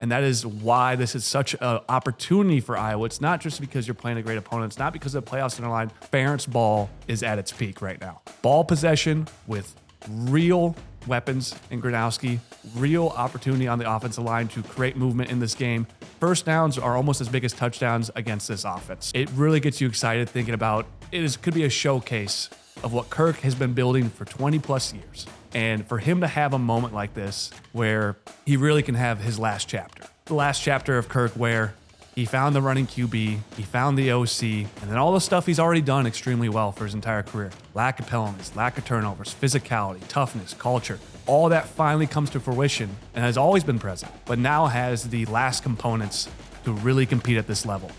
And that is why this is such an opportunity for Iowa. It's not just because you're playing a great opponent. It's not because the playoffs are on the line. Ferentz ball is at its peak right now. Ball possession with real weapons in Gronowski, real opportunity on the offensive line to create movement in this game. First downs are almost as big as touchdowns against this offense. It really gets you excited thinking about could be a showcase of what Kirk has been building for 20 plus years. And for him to have a moment like this where he really can have his last chapter. The last chapter of Kirk where he found the running QB, he found the OC, and then all the stuff he's already done extremely well for his entire career. Lack of penalties, lack of turnovers, physicality, toughness, culture. All that finally comes to fruition and has always been present, but now has the last components to really compete at this level.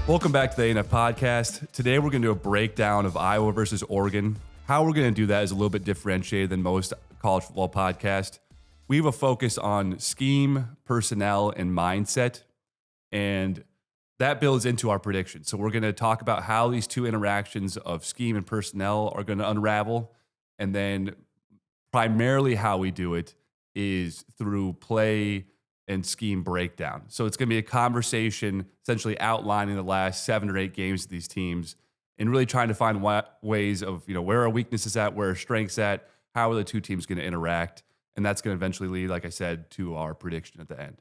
Welcome back to the ANF Podcast. Today we're going to do a breakdown of Iowa versus Oregon. How we're going to do that is a little bit differentiated than most college football podcasts. We have a focus on scheme, personnel, and mindset, and that builds into our predictions. So we're going to talk about how these two interactions of scheme and personnel are going to unravel, and then primarily how we do it is through play and scheme breakdown. So it's going to be a conversation essentially outlining the last 7 or 8 games of these teams and really trying to find ways of, where our weaknesses at, where our strengths at, how are the two teams going to interact. And that's going to eventually lead, like I said, to our prediction at the end.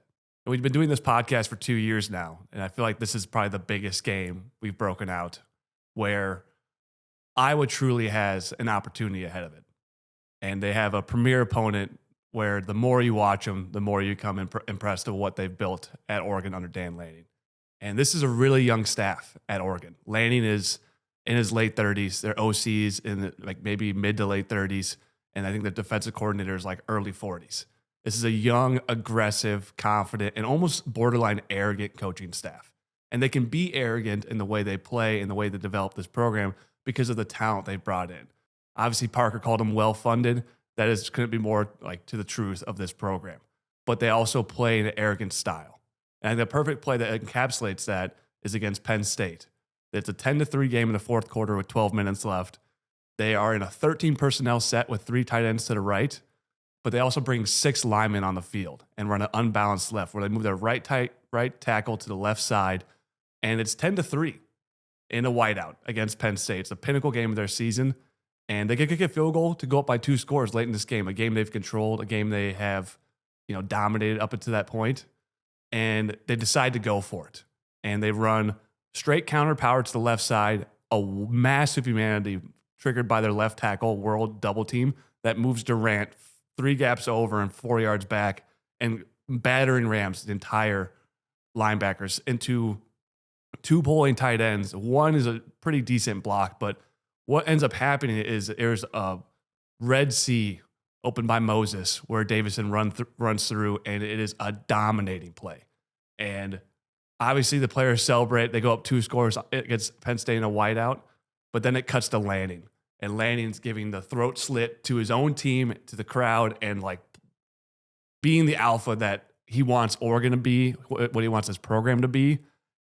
We've been doing this podcast for 2 years now, and I feel like this is probably the biggest game we've broken out where Iowa truly has an opportunity ahead of it. And they have a premier opponent where the more you watch them, the more you become impressed with what they've built at Oregon under Dan Lanning. And this is a really young staff at Oregon. Lanning is in his late 30s. Their OC's in maybe mid to late 30s. And I think the defensive coordinator is early 40s. This is a young, aggressive, confident, and almost borderline arrogant coaching staff. And they can be arrogant in the way they play and the way they develop this program because of the talent they've brought in. Obviously, Parker called them well-funded. That is going to be more to the truth of this program. But they also play in an arrogant style. And the perfect play that encapsulates that is against Penn State. It's a 10-3 game in the fourth quarter with 12 minutes left. They are in a 13 personnel set with 3 tight ends to the right, but they also bring 6 linemen on the field and run an unbalanced left where they move their right tackle to the left side, and it's 10-3 in a whiteout against Penn State. It's the pinnacle game of their season. And they could kick a field goal to go up by 2 scores late in this game, a game they've controlled, a game they have, dominated up until that point. And they decide to go for it. And they run straight counter power to the left side, a massive humanity triggered by their left tackle, world double team that moves Durant 3 gaps over and 4 yards back and battering rams the entire linebackers into 2 pulling tight ends. One is a pretty decent block, but what ends up happening is there's a Red Sea opened by Moses where Davison runs through, and it is a dominating play. And obviously the players celebrate. They go up 2 scores against Penn State in a whiteout, but then it cuts to Lanning. And Lanning's giving the throat slit to his own team, to the crowd, and being the alpha that he wants Oregon to be, what he wants his program to be.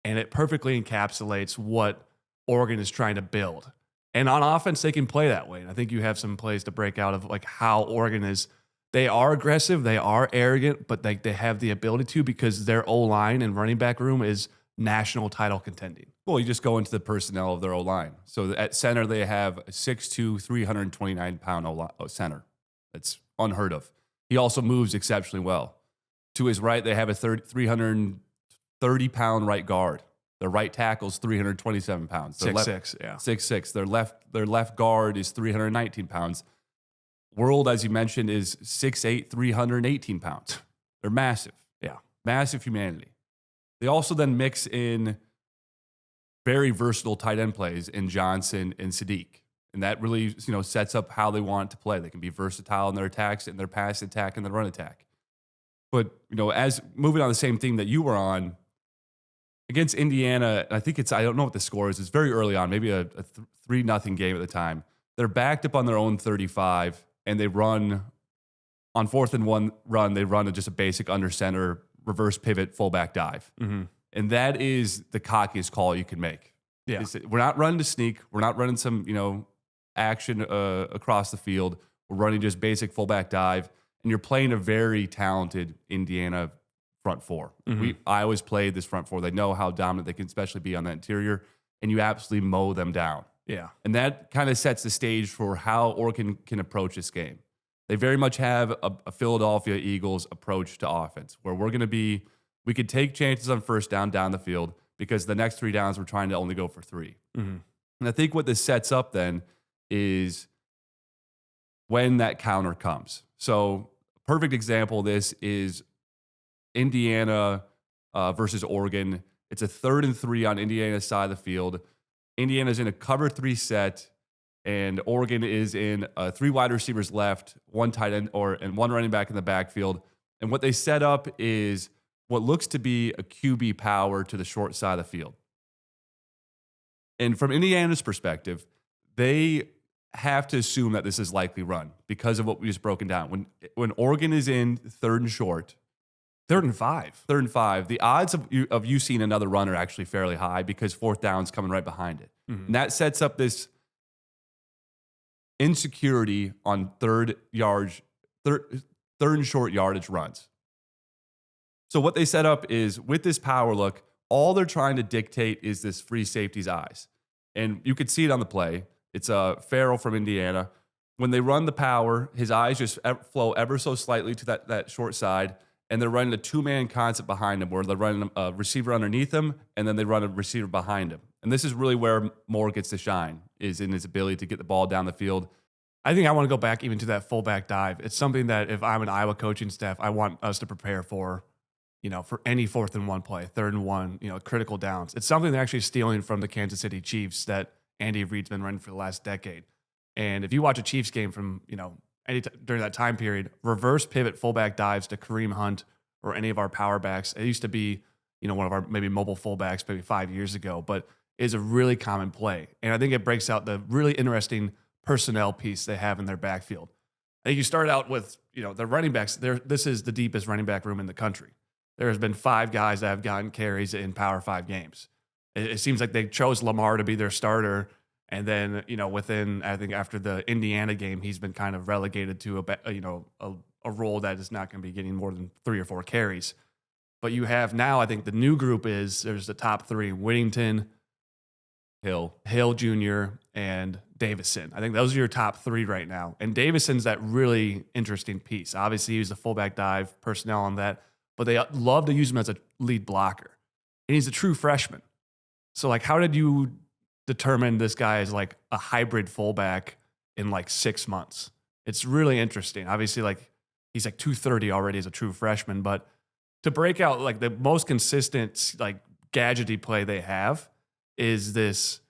And it perfectly encapsulates what Oregon is trying to build. And on offense, they can play that way. And I think you have some plays to break out of how Oregon is. They are aggressive, they are arrogant, but they have the ability to because their O-line and running back room is national title contending. Well, you just go into the personnel of their O-line. So at center, they have a 6'2", 329-pound center. That's unheard of. He also moves exceptionally well. To his right, they have a 330-pound right guard. Their right tackle's 327 pounds. 6'6", yeah. 6'6". Their left guard is 319 pounds. World, as you mentioned, is 6'8", 318 pounds. They're massive. Yeah. Massive humanity. They also then mix in very versatile tight end plays in Johnson and Sadiq. And that really, sets up how they want to play. They can be versatile in their attacks, in their pass attack, and their run attack. But, as moving on the same theme that you were on, against Indiana, I think I don't know what the score is. It's very early on, maybe a 3-0 game at the time. They're backed up on their own 35, and they run, on 4th and 1 run, they run just a basic under center, reverse pivot, fullback dive. Mm-hmm. And that is the cockiest call you can make. Yeah. We're not running to sneak. We're not running some, action across the field. We're running just basic fullback dive, and you're playing a very talented Indiana front four. I always played this front four. They know how dominant they can especially be on that interior, and you absolutely mow them down. Yeah. And that kind of sets the stage for how Oregon can approach this game. They very much have a Philadelphia Eagles approach to offense, where we could take chances on first down the field, because the next 3 downs we're trying to only go for 3. And I think what this sets up then is when that counter comes. So a perfect example of this is Indiana versus Oregon. It's a 3rd and 3 on Indiana's side of the field. Indiana's in a cover 3 set, and Oregon is in 3 wide receivers left, 1 tight end and 1 running back in the backfield. And what they set up is what looks to be a QB power to the short side of the field. And from Indiana's perspective, they have to assume that this is likely run because of what we just broken down. When Oregon is in 3rd and short, 3rd and 5. 3rd and 5, the odds of you seeing another run are actually fairly high, because 4th down's coming right behind it. And that sets up this insecurity on 3rd and short yardage runs. So what they set up is, with this power look, all they're trying to dictate is this free safety's eyes. And you could see it on the play. It's Farrell from Indiana. When they run the power, his eyes just flow ever so slightly to that short side, and they're running a 2-man concept behind him, where they're running a receiver underneath him, and then they run a receiver behind him. And this is really where Moore gets to shine, is in his ability to get the ball down the field. I think I want to go back even to that fullback dive. It's something that if I'm an Iowa coaching staff, I want us to prepare for, for any 4th and 1 play, 3rd and 1, critical downs. It's something they're actually stealing from the Kansas City Chiefs that Andy Reid's been running for the last decade. And if you watch a Chiefs game from, during that time period, reverse pivot fullback dives to Kareem Hunt or any of our power backs. It used to be, one of our maybe mobile fullbacks maybe 5 years ago, but is a really common play. And I think it breaks out the really interesting personnel piece they have in their backfield. I think you start out with, the running backs. This is the deepest running back room in the country. There has been 5 guys that have gotten carries in Power 5 games. It seems like they chose Lamar to be their starter. And then, within, I think after the Indiana game, he's been kind of relegated to a role that is not going to be getting more than 3 or 4 carries. But you have now, I think the new group is, there's the top 3, Whittington, Hill Jr., and Davison. I think those are your top 3 right now. And Davison's that really interesting piece. Obviously, he's a fullback dive personnel on that, but they love to use him as a lead blocker. And he's a true freshman. So, how did you determine this guy is like a hybrid fullback in 6 months? It's really interesting. Obviously, he's 230 already as a true freshman, but to break out the most consistent gadgety play they have is this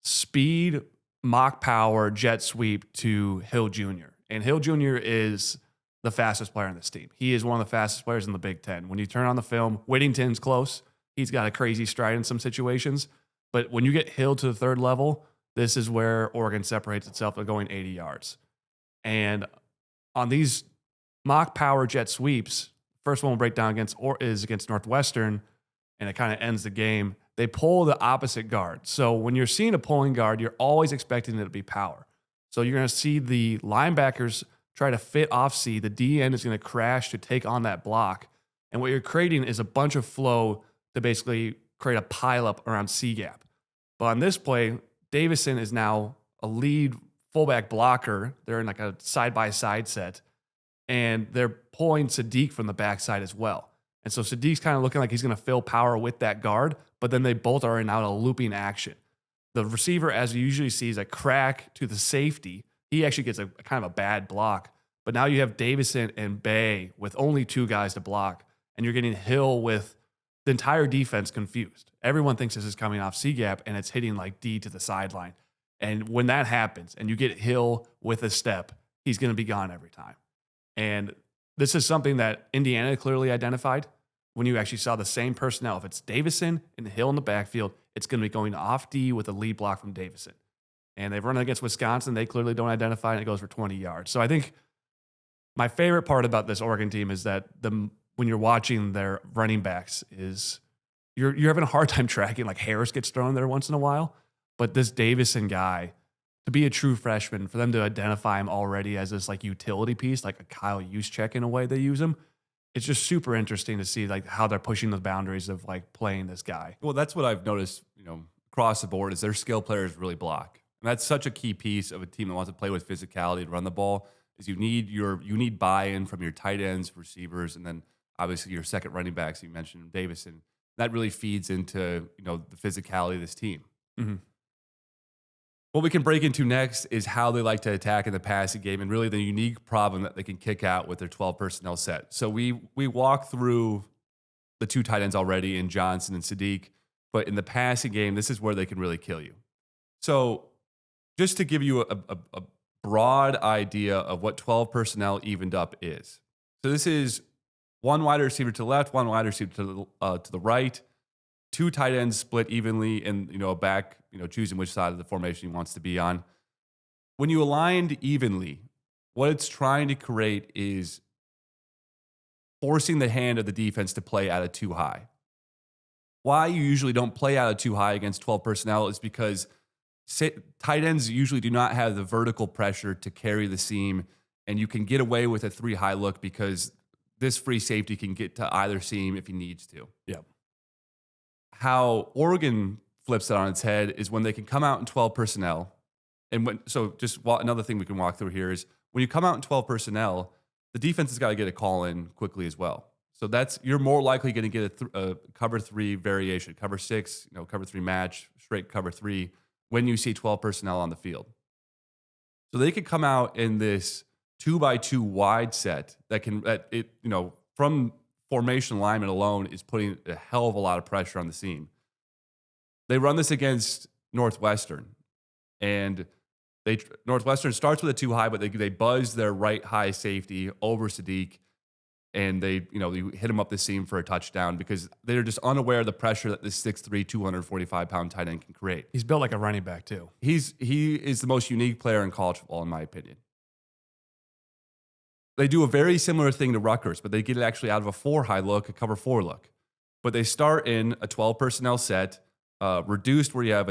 speed mock power jet sweep to Hill Jr. And Hill Jr. is the fastest player on this team. He is one of the fastest players in the Big Ten. When you turn on the film, Whittington's close. He's got a crazy stride in some situations. But when you get Hill to the 3rd level, this is where Oregon separates itself by going 80 yards. And on these mock power jet sweeps, first one we'll break down is against Northwestern, and it kind of ends the game. They pull the opposite guard. So when you're seeing a pulling guard, you're always expecting it to be power. So you're going to see the linebackers try to fit off C. The DN is going to crash to take on that block. And what you're creating is a bunch of flow to basically create a pileup around C gap. But on this play, Davison is now a lead fullback blocker. They're in a side-by-side set. And they're pulling Sadiq from the backside as well. And so Sadiq's kind of looking like he's going to fill power with that guard, but then they both are in out a looping action. The receiver, as you usually see, is a crack to the safety. He actually gets a kind of a bad block. But now you have Davison and Bay with only 2 guys to block, and you're getting Hill with the entire defense confused. Everyone thinks this is coming off C-gap, and it's hitting D to the sideline. And when that happens, and you get Hill with a step, he's going to be gone every time. And this is something that Indiana clearly identified when you actually saw the same personnel. If it's Davison and Hill in the backfield, it's going to be going off D with a lead block from Davison. And they've run against Wisconsin. They clearly don't identify, and it goes for 20 yards. So I think my favorite part about this Oregon team is that when you're watching their running backs is you're having a hard time tracking. Harris gets thrown there once in a while, but this Davison guy to be a true freshman, for them to identify him already as this like utility piece, like a Kyle Juszczyk in a way they use him, it's just super interesting to see like how they're pushing the boundaries of like playing this guy. Well, that's what I've noticed, across the board is their skill players really block. And that's such a key piece of a team that wants to play with physicality and run the ball is you need buy-in from your tight ends, receivers, and then obviously your second running backs. You mentioned Davison. That really feeds into, the physicality of this team. Mm-hmm. What we can break into next is how they like to attack in the passing game and really the unique problem that they can kick out with their 12 personnel set. So we walk through the two tight ends already in Johnson and Sadiq, but in the passing game, this is where they can really kill you. So just to give you a broad idea of what 12 personnel evened up is. So this is one wide receiver to the left, one wide receiver to the right, two tight ends split evenly, and a back, choosing which side of the formation he wants to be on. When you aligned evenly, what it's trying to create is forcing the hand of the defense to play out of too high. Why you usually don't play out of too high against 12 personnel is because tight ends usually do not have the vertical pressure to carry the seam, and you can get away with a 3-high look because this free safety can get to either seam if he needs to. Yep. How Oregon flips it on its head is when they can come out in 12 personnel. And another thing we can walk through here is when you come out in 12 personnel, the defense has got to get a call in quickly as well. So you're more likely going to get a cover 3 variation, cover 6, cover 3 match, straight cover 3 when you see 12 personnel on the field. So they could come out in this 2x2 wide set from formation alignment alone is putting a hell of a lot of pressure on the seam. They run this against Northwestern, and Northwestern starts with a 2-high, but they buzz their right high safety over Sadiq, and they hit him up the seam for a touchdown because they're just unaware of the pressure that this 6'3", 245-pound tight end can create. He's built like a running back too. He is the most unique player in college football, in my opinion. They do a very similar thing to Rutgers, but they get it actually out of a 4-high look, a cover 4 look. But they start in a 12 personnel set, reduced where you have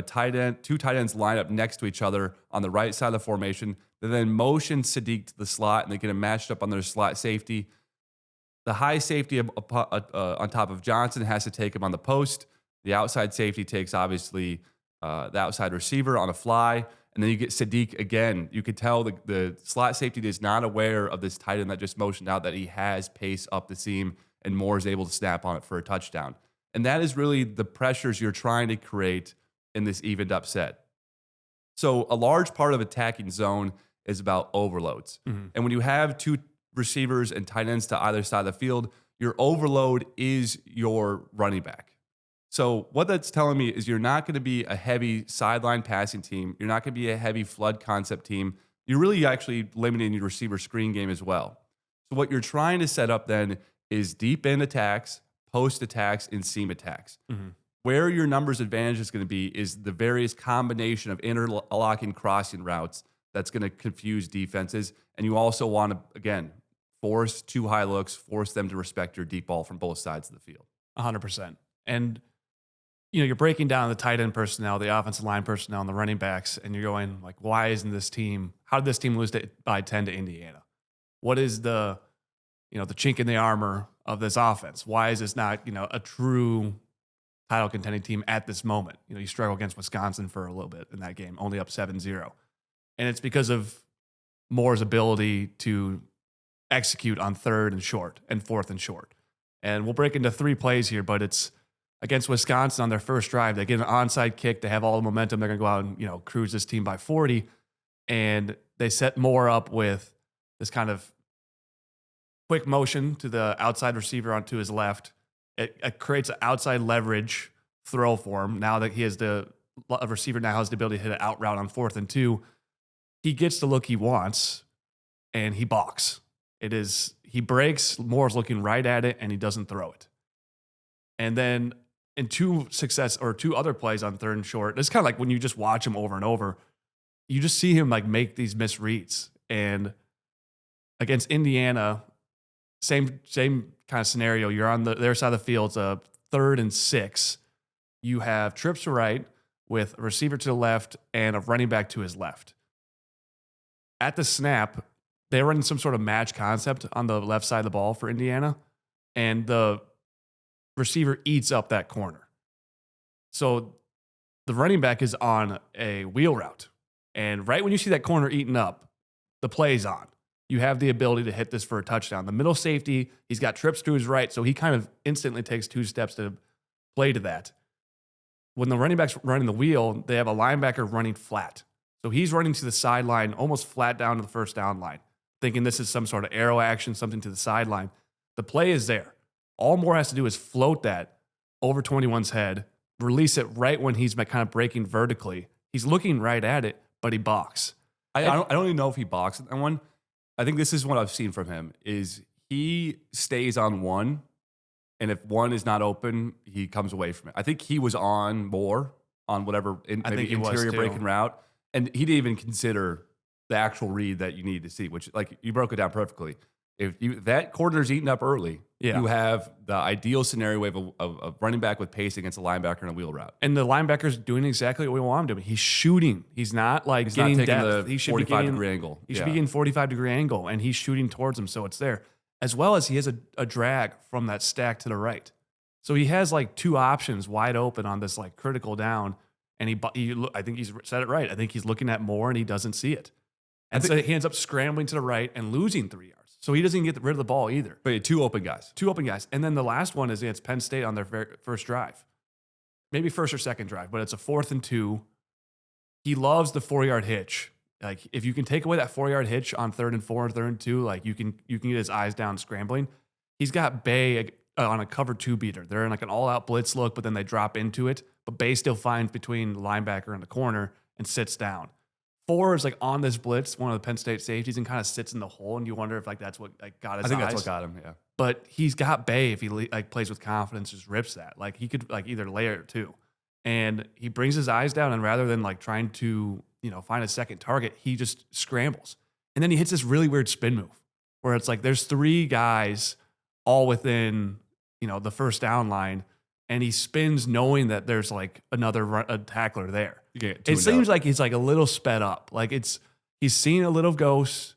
two tight ends line up next to each other on the right side of the formation. They then motion Sadiq to the slot, and they get him matched up on their slot safety. The high safety on top of Johnson has to take him on the post. The outside safety takes, obviously, the outside receiver on a fly. And then you get Sadiq again. You could tell the slot safety is not aware of this tight end that just motioned out that he has pace up the seam, and Moore is able to snap on it for a touchdown. And that is really the pressures you're trying to create in this evened up set. So a large part of attacking zone is about overloads. Mm-hmm. And when you have two receivers and tight ends to either side of the field, your overload is your running back. So what that's telling me is you're not going to be a heavy sideline passing team. You're not going to be a heavy flood concept team. You're really actually limiting your receiver screen game as well. So what you're trying to set up then is deep end attacks, post attacks, and seam attacks. Mm-hmm. Where your numbers advantage is going to be is the various combination of interlocking crossing routes that's going to confuse defenses. And you also want to, again, force 2-high looks, force them to respect your deep ball from both sides of the field. 100%. And you're breaking down the tight end personnel, the offensive line personnel, and the running backs, and you're going like, why isn't this team? How did this team lose by 10 to Indiana? What is the chink in the armor of this offense? Why is this not a true title contending team at this moment? You struggle against Wisconsin for a little bit in that game, only up 7-0, and it's because of Moore's ability to execute on 3rd and short and 4th and short. And we'll break into 3 plays here, but it's against Wisconsin on their first drive. They get an onside kick. They have all the momentum. They're going to go out and, cruise this team by 40. And they set Moore up with this kind of quick motion to the outside receiver onto his left. It creates an outside leverage throw for him. Now that he has a receiver now has the ability to hit an out route on 4th and 2. He gets the look he wants, and he balks. He breaks. Moore's looking right at it, and he doesn't throw it. And then in 2 other plays on 3rd and short, it's kind of like when you just watch him over and over, you just see him like make these misreads. And against Indiana, same kind of scenario. You're on their side of the field. It's a 3rd and 6. You have trips to right with a receiver to the left and a running back to his left. at the snap, they're running some sort of match concept on the left side of the ball for Indiana, and the receiver eats up that corner. So the running back is on a wheel route. And right when you see that corner eaten up, the play's on. You have the ability to hit this for a touchdown. The middle safety, he's got trips to his right, so he kind of instantly takes 2 steps to play to that. When the running back's running the wheel, they have a linebacker running flat. So he's running to the sideline, almost flat down to the first down line, thinking this is some sort of arrow action, something to the sideline. The play is there. All Moore has to do is float that over 21's head, release it right when he's kind of breaking vertically. He's looking right at it, but he balks. I don't even know if he balks at that one. I think this is what I've seen from him is he stays on one, and if one is not open, he comes away from it. I think he was on Moore on whatever maybe interior breaking route, and he didn't even consider the actual read that you need to see, which like you broke it down perfectly. If that corner's eaten up early, you have the ideal scenario of a running back with pace against a linebacker in a wheel route. And the linebacker's doing exactly what we want him to. He's shooting. He's not like getting not taking depth. the He should 45-degree angle. He should be getting 45-degree angle, and he's shooting towards him, so it's there. As well as he has a drag from that stack to the right. So he has like 2 options wide open on this like critical down, and I think he's said it right. I think he's looking at Moore, and he doesn't see it. And so he ends up scrambling to the right and losing 3 yards. So he doesn't even get rid of the ball either. But 2 open guys. 2 open guys. And then the last one is against Penn State on their first drive. Maybe first or second drive, but it's a 4th and 2. He loves the 4-yard hitch. Like if you can take away that 4-yard hitch on 3rd and 4, 3rd and 2, like you can get his eyes down scrambling. He's got Bay on a cover 2 beater. They're in like an all-out blitz look, but then they drop into it. But Bay still finds between the linebacker and the corner and sits down. 4 is like on this blitz, one of the Penn State safeties, and kind of sits in the hole, and you wonder if like that's what like got his eyes. I think that's what got him. Yeah, but he's got Bay if he like plays with confidence, just rips that. Like he could like either layer it too, and he brings his eyes down, and rather than like trying to find a second target, he just scrambles, and then he hits this really weird spin move where it's like there's 3 guys all within the first down line. And he spins knowing that there's like a tackler there. It seems like he's like a little sped up. Like he's seen a little ghost.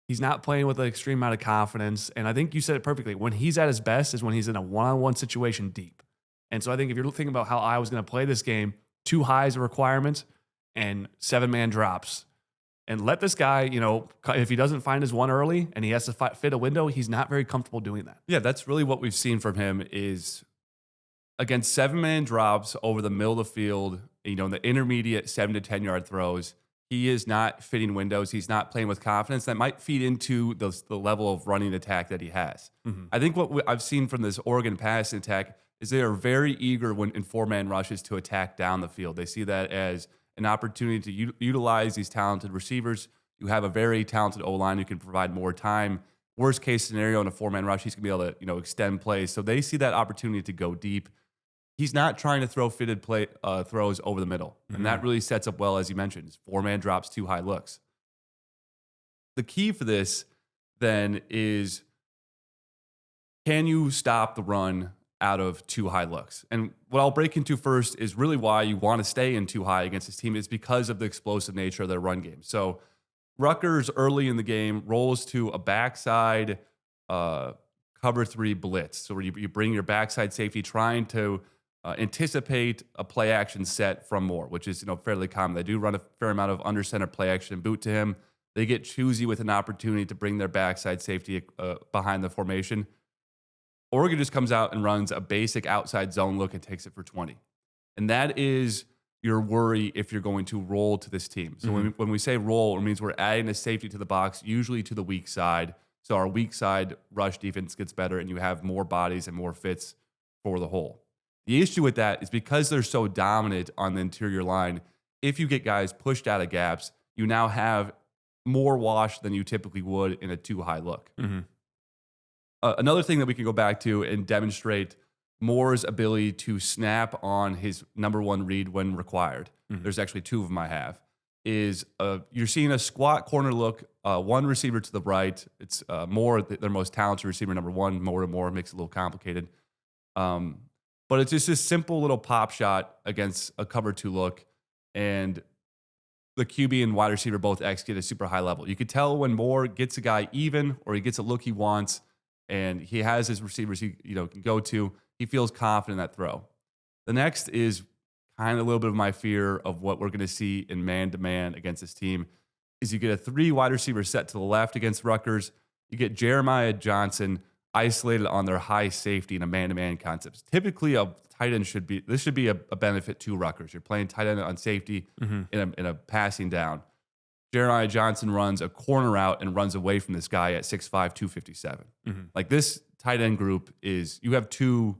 He's not playing with an extreme amount of confidence. And I think you said it perfectly. When he's at his best is when he's in a one-on-one situation deep. And so I think if you're thinking about how Iowa's going to play this game, 2 highs a requirement and 7-man drops. And let this guy, if he doesn't find his one early and he has to fit a window, he's not very comfortable doing that. Yeah, that's really what we've seen from him is against 7-man drops over the middle of the field, the intermediate 7 to 10 yard throws, he is not fitting windows. He's not playing with confidence. That might feed into the level of running attack that he has. Mm-hmm. I think what I've seen from this Oregon passing attack is they are very eager when in 4-man rushes to attack down the field. They see that as an opportunity to utilize these talented receivers. You have a very talented O-line who can provide more time. Worst case scenario in a 4-man rush, he's going to be able to extend plays. So they see that opportunity to go deep. He's not trying to throw fitted throws over the middle. Mm-hmm. And that really sets up well, as you mentioned. 4-man drops, 2 high looks. The key for this, then, is can you stop the run out of 2 high looks? And what I'll break into first is really why you want to stay in 2 high against this team is because of the explosive nature of their run game. So Rutgers early in the game rolls to a backside cover 3 blitz. So where you bring your backside safety trying to anticipate a play action set from Moore, which is fairly common. They do run a fair amount of under center play action boot to him. They get choosy with an opportunity to bring their backside safety behind the formation. Oregon just comes out and runs a basic outside zone look and takes it for 20. And that is your worry if you're going to roll to this team. So when we say roll, it means we're adding a safety to the box, usually to the weak side. So our weak side rush defense gets better and you have more bodies and more fits for the hole. The issue with that is because they're so dominant on the interior line, if you get guys pushed out of gaps, you now have more wash than you typically would in a 2 high look. Mm-hmm. Another thing that we can go back to and demonstrate Moore's ability to snap on his number 1 read when required. Mm-hmm. There's actually 2 of them I have. Is you're seeing a squat corner look, 1 receiver to the right. It's Moore, their most talented receiver, number 1. Moore makes it a little complicated. But it's just this simple little pop shot against a cover 2 look. And the QB and wide receiver both execute at a super high level. You could tell when Moore gets a guy even or he gets a look he wants and he has his receivers he can go to, he feels confident in that throw. The next is kind of a little bit of my fear of what we're going to see in man-to-man against this team is you get a 3 wide receiver set to the left against Rutgers. You get Jeremiah Johnson isolated on their high safety in a man-to-man concept. Typically, a tight end should be a benefit to Rutgers. You're playing tight end on safety in a passing down. Jeremiah Johnson runs a corner out and runs away from this guy at 6'5", 257. Like this tight end group you have 2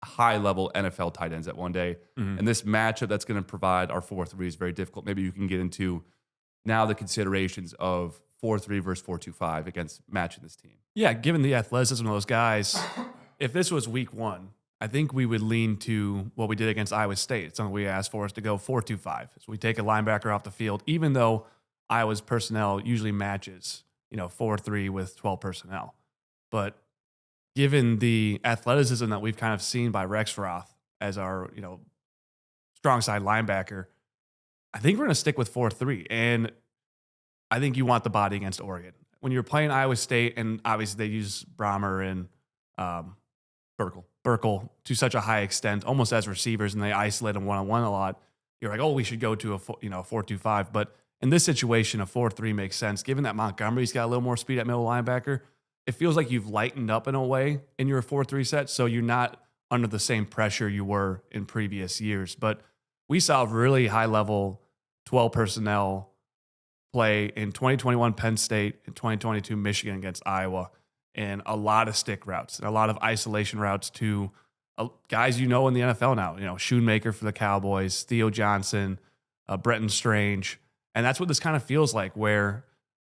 high-level NFL tight ends at one day. And this matchup that's going to provide our 4-3 is very difficult. Maybe you can get into now the considerations of 4-3 versus 4-2-5 against matching this team. Yeah, given the athleticism of those guys, if this was week 1, I think we would lean to what we did against Iowa State. It's something we asked for us to go 4-2-5. So we take a linebacker off the field, even though Iowa's personnel usually matches, 4-3 with 12 personnel. But given the athleticism that we've kind of seen by Rexroth as our, strong side linebacker, I think we're going to stick with 4-3. And I think you want the body against Oregon. When you're playing Iowa State, and obviously they use Brahmer and Burkle to such a high extent, almost as receivers, and they isolate them one-on-one a lot, you're like, oh, we should go to a 4-2-5. But in this situation, a 4-3 makes sense. Given that Montgomery's got a little more speed at middle linebacker, it feels like you've lightened up in a way in your 4-3 set, so you're not under the same pressure you were in previous years. But we saw really high-level 12 personnel play in 2021 Penn State and 2022 Michigan against Iowa, and a lot of stick routes and a lot of isolation routes to guys in the NFL now. Schoonmaker for the Cowboys, Theo Johnson, Bretton Strange. And that's what this kind of feels like, where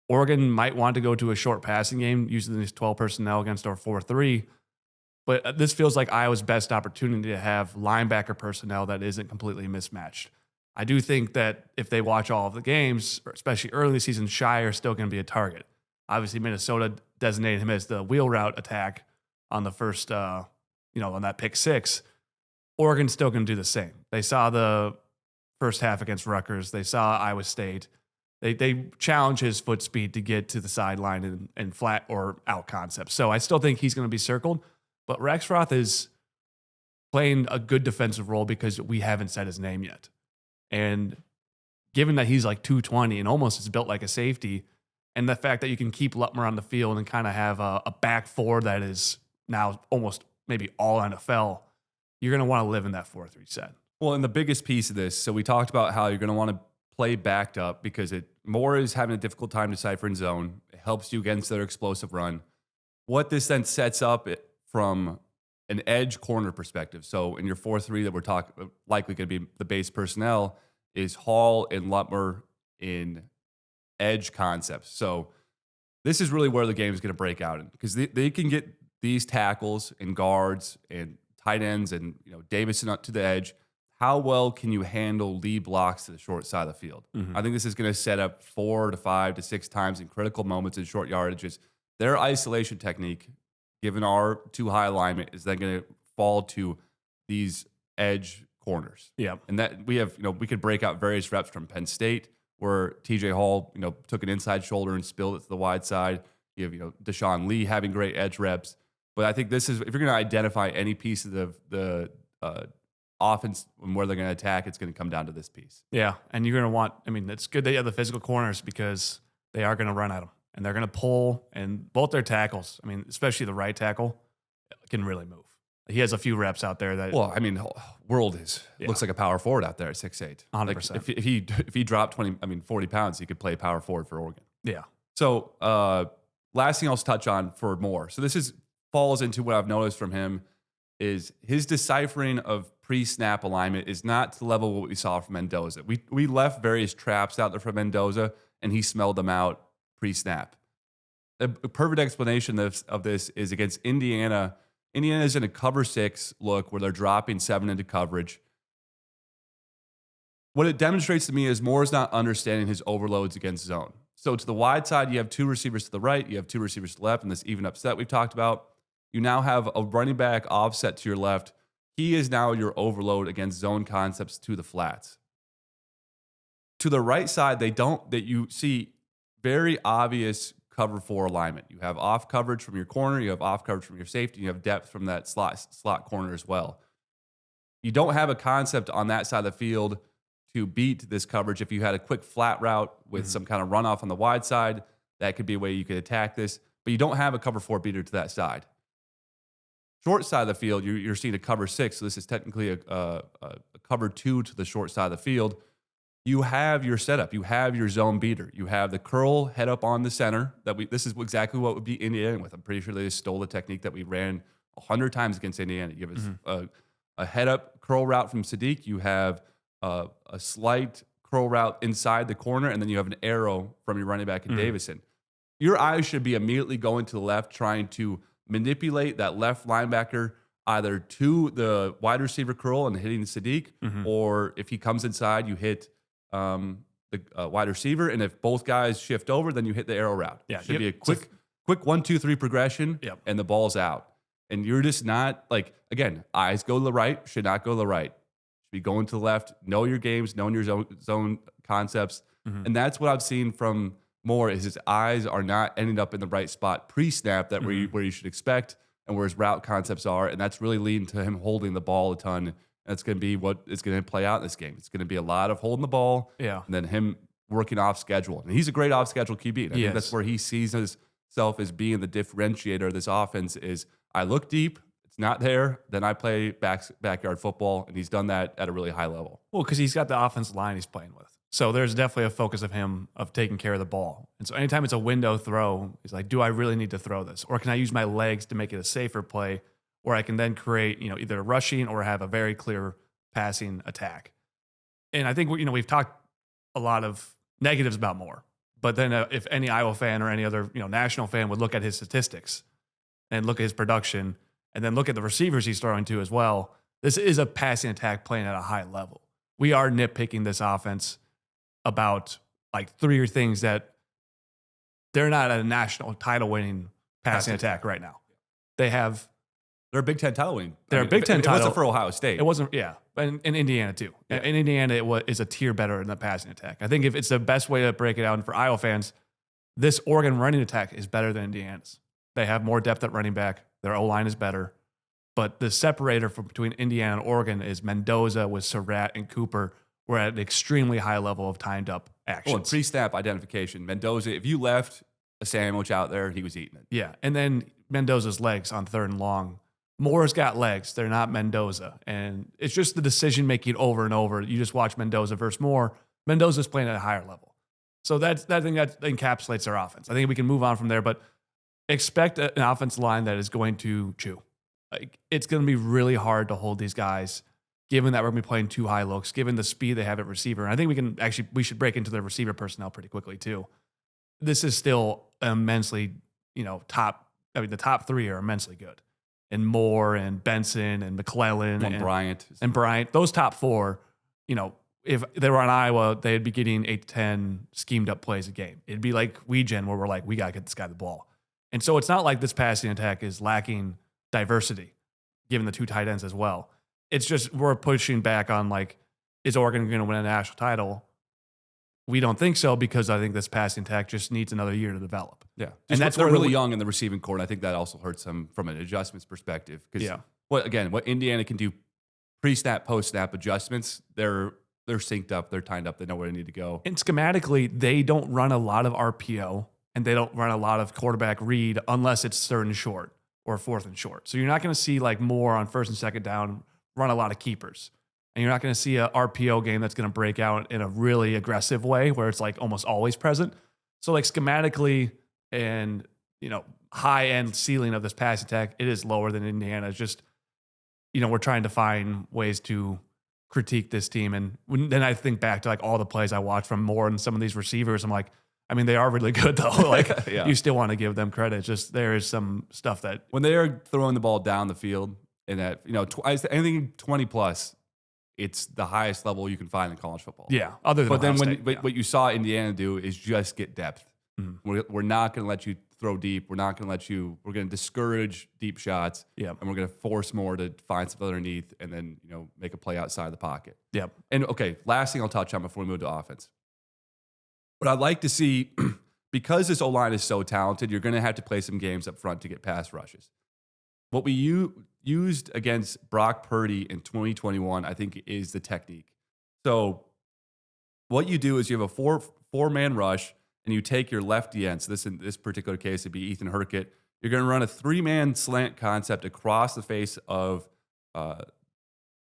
Oregon might want to go to a short passing game using these 12 personnel against our 4-3. But this feels like Iowa's best opportunity to have linebacker personnel that isn't completely mismatched. I do think that if they watch all of the games, especially early in the season, Shire's still going to be a target. Obviously, Minnesota designated him as the wheel route attack on the first, on that pick 6. Oregon's still going to do the same. They saw the first half against Rutgers. They saw Iowa State. They challenge his foot speed to get to the sideline and flat or out concepts. So I still think he's going to be circled. But Rexroth is playing a good defensive role because we haven't said his name yet. And given that he's like 220 and almost is built like a safety, and the fact that you can keep Lutmer on the field and kind of have a back 4 that is now almost maybe all NFL, you're going to want to live in that 4-3 set. Well, and the biggest piece of this, so we talked about how you're going to want to play backed up because Moore is having a difficult time deciphering zone. It helps you against their explosive run. What this then sets up from an edge corner perspective. So in your 4-3 that we're talking likely going to be the base personnel is Hall and Lutmer in edge concepts. So this is really where the game is going to break out in because they can get these tackles and guards and tight ends and Davison up to the edge. How well can you handle lead blocks to the short side of the field? I think this is going to set up 4 to 5 to 6 times in critical moments in short yardages. Their isolation technique, given our too high alignment, is then going to fall to these edge corners. Yeah. And that we have, we could break out various reps from Penn State where TJ Hall, took an inside shoulder and spilled it to the wide side. You have, Deshaun Lee having great edge reps. But I think this is, if you're going to identify any piece of the offense and where they're going to attack, it's going to come down to this piece. Yeah. And you're going to want, it's good that you have the physical corners because they are going to run at them and they're going to pull, and both their tackles, especially the right tackle, can really move. He has a few reps out there that. Well, World looks like a power forward out there at 6'8". 100%. Like if he dropped 40 pounds, he could play power forward for Oregon. Yeah. So last thing I'll touch on for Moore. So this falls into what I've noticed from him is his deciphering of pre-snap alignment is not to the level of what we saw from Mendoza. We left various traps out there from Mendoza, and he smelled them out pre-snap. A perfect explanation of this is against Indiana. Indiana is in a cover 6 look where they're dropping 7 into coverage. What it demonstrates to me is Moore is not understanding his overloads against zone. So to the wide side, you have 2 receivers to the right, you have 2 receivers to the left, and this even up set we've talked about. You now have a running back offset to your left. He is now your overload against zone concepts to the flats. to the right side, that you see very obvious cover 4 alignment. You have off coverage from your corner, you have off coverage from your safety, you have depth from that slot corner as well. You don't have a concept on that side of the field to beat this coverage. If you had a quick flat route with some kind of runoff on the wide side, that could be a way you could attack this. But you don't have a cover 4 beater to that side. Short side of the field, you're seeing a cover 6. So this is technically a cover 2 to the short side of the field. You have your setup. You have your zone beater. You have the curl head up on the center. This is exactly what would be Indiana with. I'm pretty sure they just stole the technique that we ran 100 times against Indiana. You have a head up curl route from Sadiq. You have a slight curl route inside the corner, and then you have an arrow from your running back in Davison. Your eyes should be immediately going to the left, trying to manipulate that left linebacker either to the wide receiver curl and hitting Sadiq, or if he comes inside, you hit the wide receiver. And if both guys shift over, then you hit the arrow route. Yeah, it should be a quick 1, 2, 3 progression, and the ball's out. And you're just not again, eyes go to the right, should not go to the right. Should be going to the left, know your games, knowing your zone concepts. And that's what I've seen from Moore is his eyes are not ending up in the right spot pre-snap where you should expect and where his route concepts are. And that's really leading to him holding the ball a ton. And that's going to be what is going to play out in this game. It's going to be a lot of holding the ball and then him working off schedule. And he's a great off schedule QB. And I think that's where he sees himself as being the differentiator of this offense is I look deep, it's not there, then I play backyard football. And he's done that at a really high level. Well, because he's got the offensive line he's playing with. So there's definitely a focus of him of taking care of the ball. And so anytime it's a window throw, he's like, do I really need to throw this? Or can I use my legs to make it a safer play where I can then create, either rushing or have a very clear passing attack? And I think, we've talked a lot of negatives about Moore. But then if any Iowa fan or any other, national fan would look at his statistics and look at his production and then look at the receivers he's throwing to as well, this is a passing attack playing at a high level. We are nitpicking this offense about 3 things that they're not a national title winning passing attack right now. They're a Big Ten title winning. They're a Big Ten title. It wasn't for Ohio State. It wasn't, and in Indiana too. Yeah. In Indiana, is a tier better in the passing attack. I think if it's the best way to break it down for Iowa fans, this Oregon running attack is better than Indiana's. They have more depth at running back. Their O-line is better. But the separator between Indiana and Oregon is Mendoza with Surratt and Cooper. We're at an extremely high level of timed up actions. Oh, and pre-snap identification. Mendoza, if you left a sandwich out there, he was eating it. Yeah, and then Mendoza's legs on 3rd and long. Moore's got legs. They're not Mendoza. And it's just the decision-making over and over. You just watch Mendoza versus Moore. Mendoza's playing at a higher level. So I think that encapsulates their offense. I think we can move on from there, but expect an offensive line that is going to chew. It's going to be really hard to hold these guys given that we're going to be playing 2 high looks, given the speed they have at receiver. And I think we should break into the receiver personnel pretty quickly too. This is still immensely, the top 3 are immensely good. And Moore and Benson and McClellan and Bryant. Those top 4, if they were on Iowa, they'd be getting 8 to 10 schemed up plays a game. It'd be like Wegen where we're like, we got to get this guy the ball. And so it's not like this passing attack is lacking diversity, given the 2 tight ends as well. It's just we're pushing back on is Oregon going to win a national title? We don't think so because I think this passing attack just needs another year to develop. Yeah, and that's they're really young in the receiving core, and I think that also hurts them from an adjustments perspective. Because what Indiana can do pre-snap, post-snap adjustments, they're synced up, they're timed up, they know where they need to go. And schematically, they don't run a lot of RPO and they don't run a lot of quarterback read unless it's 3rd and short or 4th and short. So you're not going to see Moore on 1st and 2nd down run a lot of keepers. And you're not going to see a RPO game that's going to break out in a really aggressive way where it's almost always present. So schematically and, high end ceiling of this pass attack, it is lower than Indiana. It's just, we're trying to find ways to critique this team. And then I think back to all the plays I watched from Moore and some of these receivers. I'm like, they are really good though. You still want to give them credit. It's just there is some stuff that when they are throwing the ball down the field and that, anything 20 plus, it's the highest level you can find in college football. Yeah. Other than what you saw Indiana do is just get depth. Mm-hmm. We're not going to let you throw deep. We're going to discourage deep shots. Yeah. And we're going to force Moore to find something underneath and then, make a play outside the pocket. Yep. And okay, last thing I'll touch on before we move to offense. But I'd like to see, because this O-line is so talented, you're going to have to play some games up front to get pass rushes. What we used against Brock Purdy in 2021, I think, is the technique. So what you do is you have a four-man rush, and you take your lefty end. So this, in this particular case, it'd be Ethan Hurkett. You're going to run a three-man slant concept across the face of the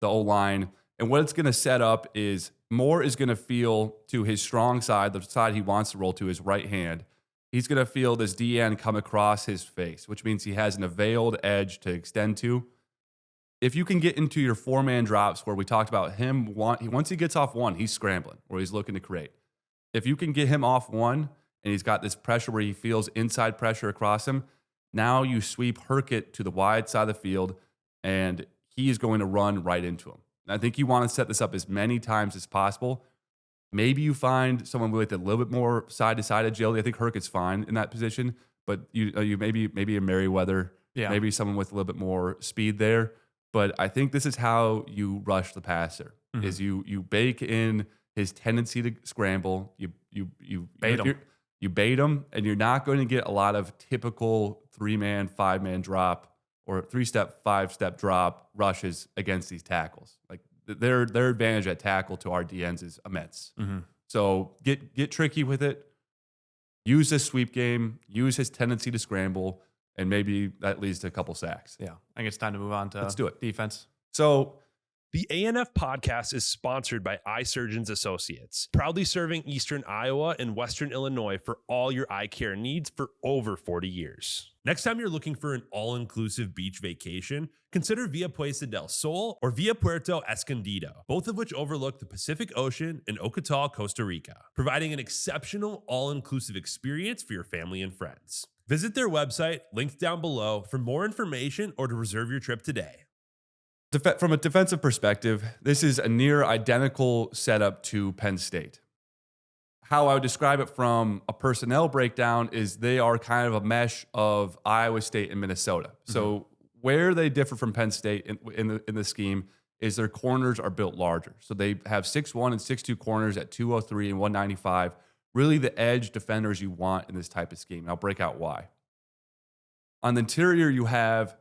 O-line. And what it's going to set up is Moore is going to feel to his strong side, the side he wants to roll to, his right hand. He's going to feel this DN come across his face, which means he has an availed edge to extend to. If you can get into your four-man drops where we talked about him, once he gets off one, he's scrambling or he's looking to create. If you can get him off one and he's got this pressure where he feels inside pressure across him, now you sweep Hurkett to the wide side of the field and he is going to run right into him. And I think you want to set this up as many times as possible. Maybe you find someone with a little bit more side-to-side agility. I think Hurkett's fine in that position, but you maybe a Merriweather, maybe someone with a little bit more speed there. But I think this is how you rush the passer: is you bake in his tendency to scramble. You bait him. You bait him, and you're not going to get a lot of typical 3-man, 5-man drop or 3-step, 5-step drop rushes against these tackles. Like their advantage at tackle to our DNs is immense. So get tricky with it. Use this sweep game. Use his tendency to scramble, and maybe that leads to a couple sacks. Yeah, I think it's time to move on to Let's do it. Defense. So the ANF Podcast is sponsored by Eye Surgeons Associates, proudly serving Eastern Iowa and Western Illinois for all your eye care needs for over 40 years. Next time you're looking for an all-inclusive beach vacation, consider Via Puesta del Sol or Via Puerto Escondido, both of which overlook the Pacific Ocean in Ocotal, Costa Rica, providing an exceptional all-inclusive experience for your family and friends. Visit their website, linked down below, for more information or to reserve your trip today. from a defensive perspective, this is a near identical setup to Penn State. How I would describe it from a personnel breakdown is they are kind of a mesh of Iowa State and Minnesota. So where they differ from Penn State in the scheme is their corners are built larger. So they have 6'1" and 6'2" corners at 203 and 195. Really the edge defenders you want in this type of scheme. And I'll break out why. On the interior, you have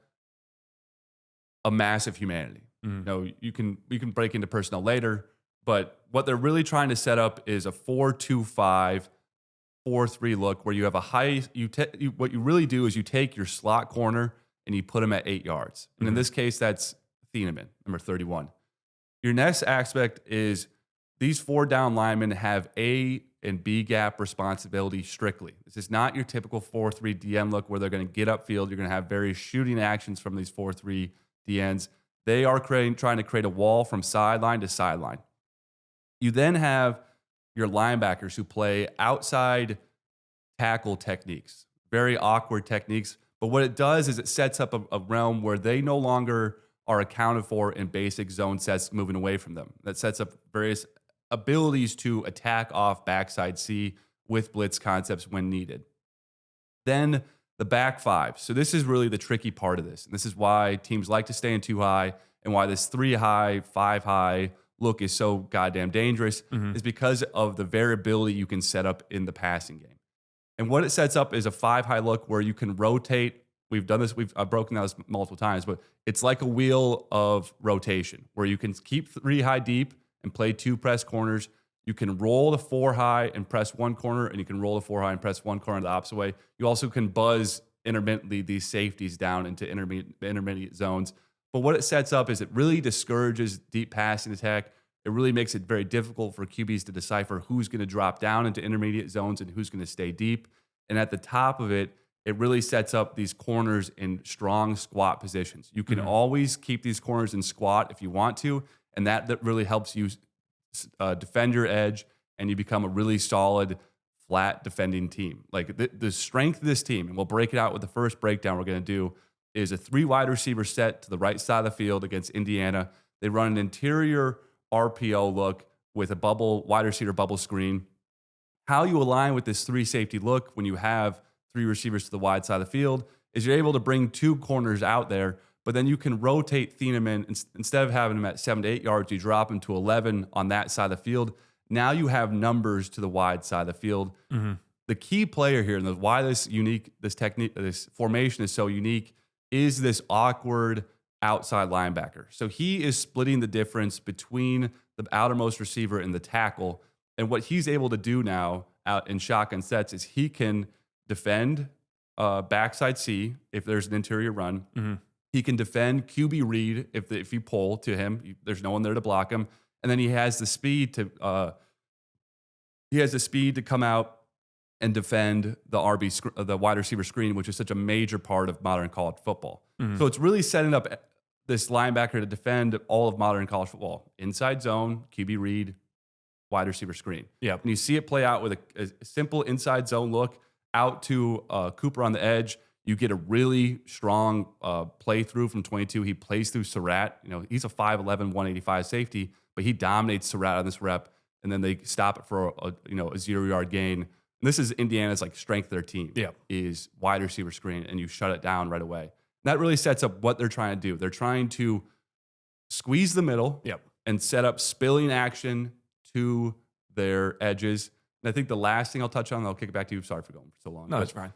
a massive humanity. You know, we can break into personnel later, but what they're really trying to set up is a 4-2-5, 4-3 look where you have a high. What you really do is you take your slot corner and you put him at 8 yards. And in this case, that's Thieneman, number 31. Your next aspect is these 4 down linemen have A and B gap responsibility strictly. This is not your typical 4-3 DN look where they're going to get upfield. You're going to have various shooting actions from these 4-3 DNs. They are trying to create a wall from sideline to sideline. You then have your linebackers who play outside tackle techniques, very awkward techniques. But what it does is it sets up a realm where they no longer are accounted for in basic zone sets moving away from them. That sets up various abilities to attack off backside C with blitz concepts when needed. Then the back 5. So this is really the tricky part of this. And this is why teams like to stay in 2 high and why this 3 high, 5 high look is so goddamn dangerous is because of the variability you can set up in the passing game. And what it sets up is a 5 high look where you can rotate. We've done this. I've broken down this multiple times, but it's like a wheel of rotation where you can keep 3 high deep and play 2 press corners. You can roll the 4 high and press 1 corner, and you can roll the 4 high and press 1 corner the opposite way. You also can buzz intermittently these safeties down into intermediate zones. But what it sets up is it really discourages deep passing attack. It really makes it very difficult for QBs to decipher who's going to drop down into intermediate zones and who's going to stay deep. And at the top of it, it really sets up these corners in strong squat positions. You can always keep these corners in squat if you want to, and that really helps you defend your edge, and you become a really solid, flat defending team. Like the strength of this team, and we'll break it out with the first breakdown we're going to do, is a 3 wide receiver set to the right side of the field against Indiana. They run an interior RPO look with a wide receiver bubble screen. How you align with this 3 safety look when you have 3 receivers to the wide side of the field is you're able to bring 2 corners out there, but then you can rotate Thieneman. Instead of having him at 7 to 8 yards, you drop him to 11 on that side of the field. Now you have numbers to the wide side of the field. The key player here, and why this formation is so unique, is this awkward outside linebacker. So he is splitting the difference between the outermost receiver and the tackle. And what he's able to do now out in shotgun sets is he can defend backside C if there's an interior run. He can defend QB read if you pull to him. There's no one there to block him. And then he has the speed to come out and defend the wide receiver screen, which is such a major part of modern college football. So it's really setting up this linebacker to defend all of modern college football. Inside zone, QB read, wide receiver screen. Yeah. And you see it play out with a simple inside zone look out to Cooper on the edge. You get a really strong play through from 22. He plays through Surratt. He's a 5'11", 185 safety, but he dominates Surratt on this rep. And then they stop it for a 0-yard gain. And this is Indiana's strength of their team. Is wide receiver screen, and you shut it down right away. That really sets up what they're trying to do. They're trying to squeeze the middle and set up spilling action to their edges. And I think the last thing I'll touch on, I'll kick it back to you. Sorry for going so long. No, that's fine.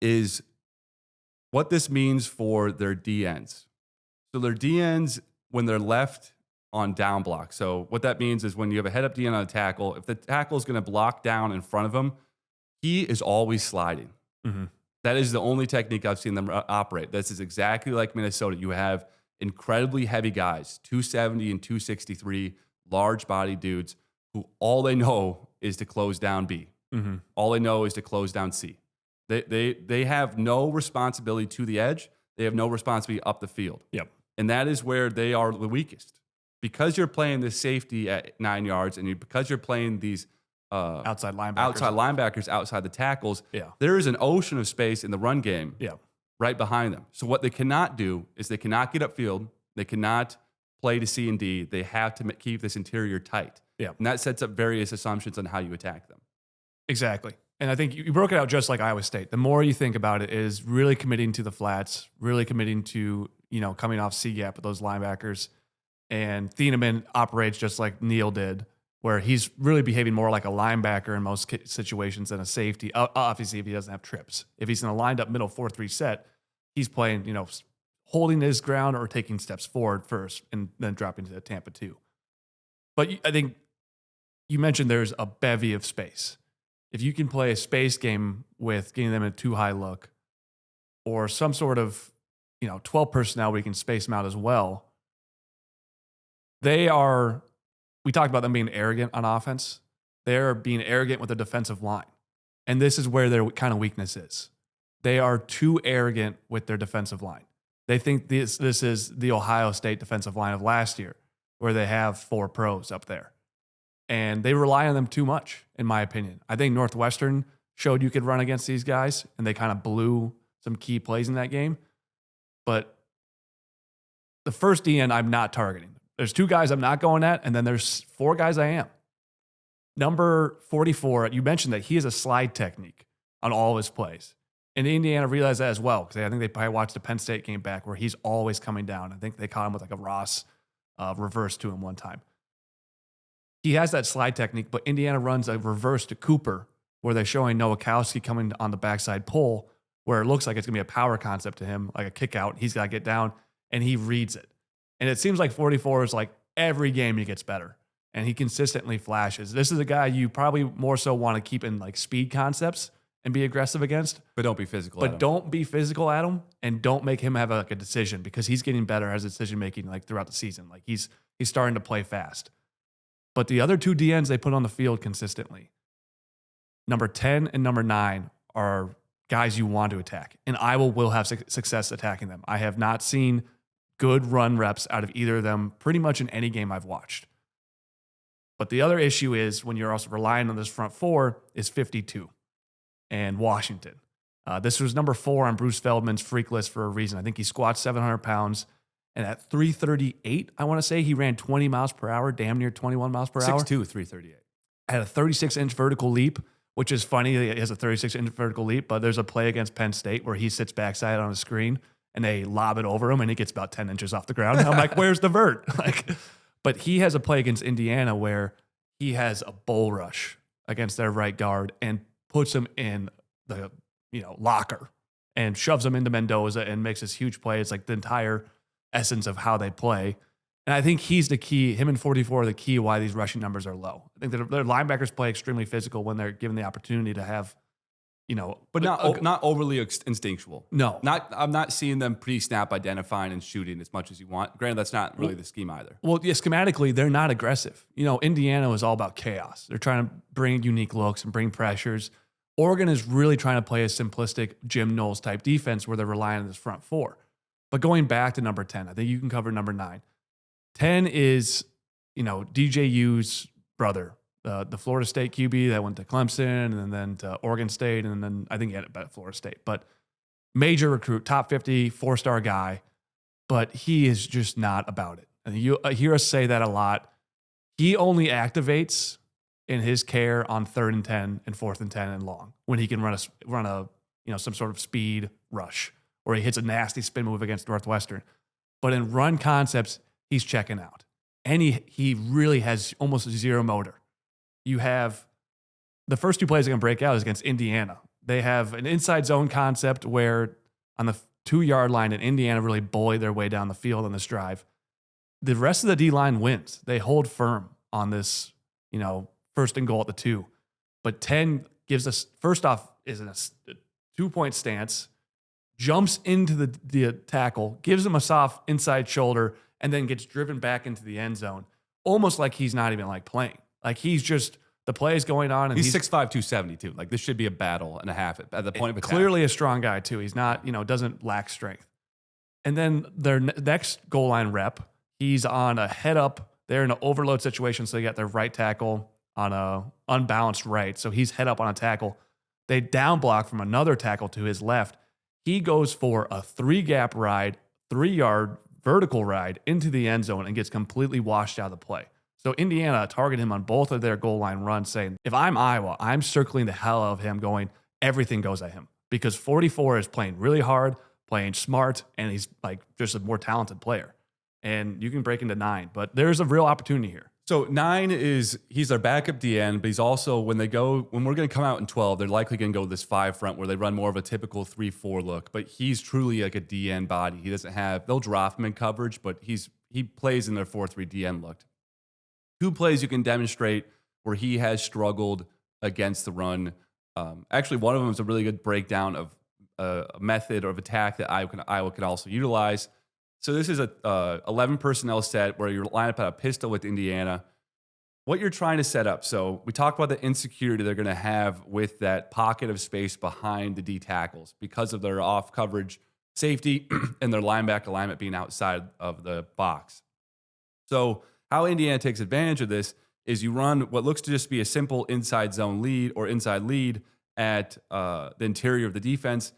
Is what this means for their DNs. So their DNs, when they're left on down block. So what that means is when you have a head-up DN on a tackle, if the tackle is going to block down in front of him, he is always sliding. That is the only technique I've seen them operate. This is exactly like Minnesota. You have incredibly heavy guys, 270 and 263, large body dudes who all they know is to close down B. All they know is to close down C. They have no responsibility to the edge. They have no responsibility up the field. And that is where they are the weakest. Because you're playing this safety at 9 yards and because you're playing these outside linebackers outside the tackles, there is an ocean of space in the run game right behind them. So what they cannot do is they cannot get upfield. They cannot play to C and D. They have to keep this interior tight. And that sets up various assumptions on how you attack them. Exactly. And I think you broke it out just like Iowa State. The more you think about it is really committing to the flats, really committing to, coming off C-gap with those linebackers. And Thieneman operates just like Neal did, where he's really behaving more like a linebacker in most situations than a safety. Obviously, if he doesn't have trips. If he's in a lined up middle 4-3 set, he's playing, holding his ground or taking steps forward first and then dropping to the Tampa 2. But I think you mentioned there's a bevy of space. If you can play a space game with getting them in a too high look or some sort of, 12 personnel where you can space them out as well, we talked about them being arrogant on offense. They're being arrogant with the defensive line. And this is where their kind of weakness is. They are too arrogant with their defensive line. They think this is the Ohio State defensive line of last year, where they have 4 pros up there. And they rely on them too much, in my opinion. I think Northwestern showed you could run against these guys, and they kind of blew some key plays in that game. But the first DN I'm not targeting. There's 2 guys I'm not going at, and then there's 4 guys I am. Number 44, you mentioned that he has a slide technique on all of his plays. And Indiana realized that as well, because I think they probably watched the Penn State game back where he's always coming down. I think they caught him with a Ross reverse to him one time. He has that slide technique, but Indiana runs a reverse to Cooper where they're showing Nowakowski coming on the backside pull where it looks like it's going to be a power concept to him, like a kick out. He's got to get down, and he reads it. And it seems like 44 is every game he gets better, and he consistently flashes. This is a guy you probably more so want to keep in speed concepts and be aggressive against. But don't be physical at him. Don't be physical at him, and don't make him have a decision because he's getting better as a decision-making throughout the season. He's starting to play fast. But the other 2 DNs they put on the field consistently, number 10 and number 9, are guys you want to attack. And Iowa will have success attacking them. I have not seen good run reps out of either of them pretty much in any game I've watched. But the other issue is when you're also relying on this front 4 is 52 and Washington. This was number 4 on Bruce Feldman's freak list for a reason. I think he squats 700 pounds. And at 338, I want to say he ran 20 miles per hour, damn near 21 miles per hour. 6'2", 338. Had a 36-inch vertical leap, which is funny. He has a 36-inch vertical leap, but there's a play against Penn State where he sits backside on a screen and they lob it over him and he gets about 10 inches off the ground. I'm like, where's the vert? But he has a play against Indiana where he has a bull rush against their right guard and puts him in the locker and shoves him into Mendoza and makes this huge play. It's like the entire essence of how they play. And I think he's the key. Him and 44 are the key why these rushing numbers are low. I think that their linebackers play extremely physical when they're given the opportunity to have, but not overly instinctual. No, I'm not seeing them pre-snap identifying and shooting as much as you want. Granted, that's not really the scheme either. Well, yeah, schematically, they're not aggressive. Indiana is all about chaos. They're trying to bring unique looks and bring pressures. Oregon is really trying to play a simplistic Jim Knowles type defense where they're relying on this front four. But going back to number 10, I think you can cover number 9. 10 is, DJU's brother, the Florida State QB that went to Clemson and then to Oregon State, and then I think he had it at Florida State. But major recruit, top 50, 4-star guy, but he is just not about it. And you hear us say that a lot. He only activates in his care on 3rd and 10 and 4th and 10 and long when he can run a some sort of speed rush or he hits a nasty spin move against Northwestern. But in run concepts, he's checking out. And he really has almost zero motor. You have the first 2 plays they're going to break out is against Indiana. They have an inside zone concept where on the 2-yard line, and Indiana really bullied their way down the field on this drive. The rest of the D-line wins. They hold firm on this, 1st and goal at the 2. But 10 gives us, first off, is in a 2-point stance, jumps into the tackle, gives him a soft inside shoulder, and then gets driven back into the end zone, almost like he's not even playing. Like he's just, the play is going on. And he's 6'5", 272. Like this should be a battle and a half at the point of attack. Clearly a strong guy too. He's not, doesn't lack strength. And then their next goal line rep, he's on a head up. They're in an overload situation. So they got their right tackle on a unbalanced right. So he's head up on a tackle. They down block from another tackle to his left. He goes for a 3-gap ride, 3-yard vertical ride into the end zone and gets completely washed out of the play. So Indiana targeted him on both of their goal line runs, saying, if I'm Iowa, I'm circling the hell out of him, going, everything goes at him. Because 44 is playing really hard, playing smart, and he's just a more talented player. And you can break into 9, but there's a real opportunity here. So 9 he's their backup DN, but he's also, when we're going to come out in 12, they're likely going to go this 5 front where they run more of a typical 3-4 look, but he's truly like a DN body. He doesn't have, they'll drop him in coverage, but he plays in their 4-3 DN look. 2 plays you can demonstrate where he has struggled against the run. Actually, one of them is a really good breakdown of a method of attack that Iowa can also utilize. So this is a 11 personnel set where you're lined up at a pistol with Indiana. What you're trying to set up. So we talked about the insecurity they're going to have with that pocket of space behind the D tackles because of their off coverage safety and their linebacker alignment being outside of the box. So how Indiana takes advantage of this is you run what looks to just be a simple inside zone lead or inside lead at the interior of the defense.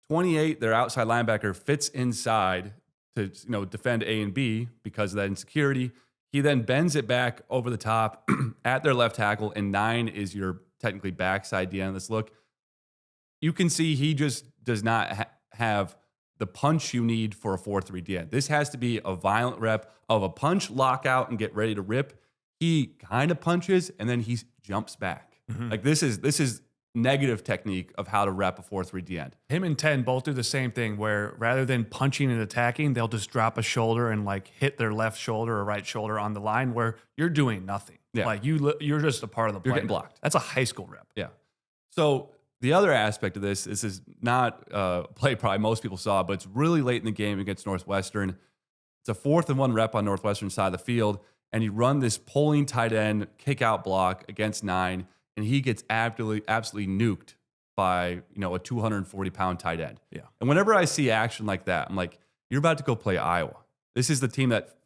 28, their outside linebacker fits inside to defend A and B because of that insecurity. He then bends it back over the top at their left tackle, and 9 is your technically backside DN on this look. You can see he just does not have the punch you need for a 4-3 DN. This has to be a violent rep of a punch, lockout, and get ready to rip. He kind of punches, and then he jumps back. Mm-hmm. Like this is negative technique of how to rep a 4-3 DN. Him and 10 both do the same thing where rather than punching and attacking, they'll just drop a shoulder and hit their left shoulder or right shoulder on the line where you're doing nothing. Yeah. You're just a part of the play. You're getting blocked. That's a high school rep. Yeah. So the other aspect of this is not a play probably most people saw, but it's really late in the game against Northwestern. It's a 4th and 1 rep on Northwestern side of the field, and you run this pulling tight end kick out block against 9, and he gets absolutely nuked by a 240-pound tight end. Yeah. And whenever I see action like that, I'm like, you're about to go play Iowa. This is the team that,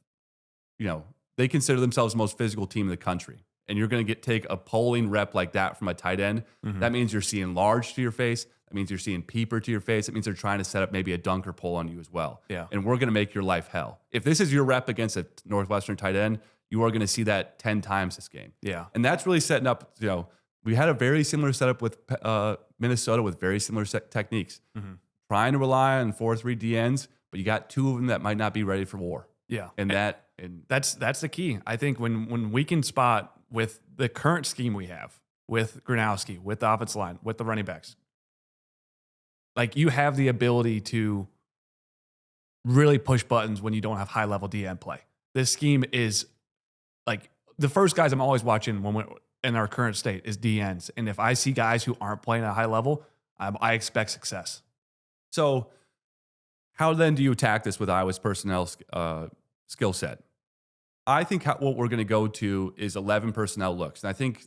they consider themselves the most physical team in the country. And you're going to take a pulling rep like that from a tight end. Mm-hmm. That means you're seeing large to your face. That means you're seeing peeper to your face. It means they're trying to set up maybe a dunker pull on you as well. Yeah. And we're going to make your life hell. If this is your rep against a Northwestern tight end, you are going to see that 10 times this game. Yeah. And that's really setting up, we had a very similar setup with Minnesota with very similar techniques. Mm-hmm. Trying to rely on 4-3 DNs, but you got 2 of them that might not be ready for war. Yeah. And that's the key. I think when we can spot with the current scheme we have, with Gronowski, with the offensive line, with the running backs, like you have the ability to really push buttons when you don't have high-level DN play. This scheme is like the first guys I'm always watching when we're in our current state is DNs. And if I see guys who aren't playing at a high level, I expect success. So how then do you attack this with Iowa's personnel skill set? I think what we're going to go to is 11 personnel looks. And I think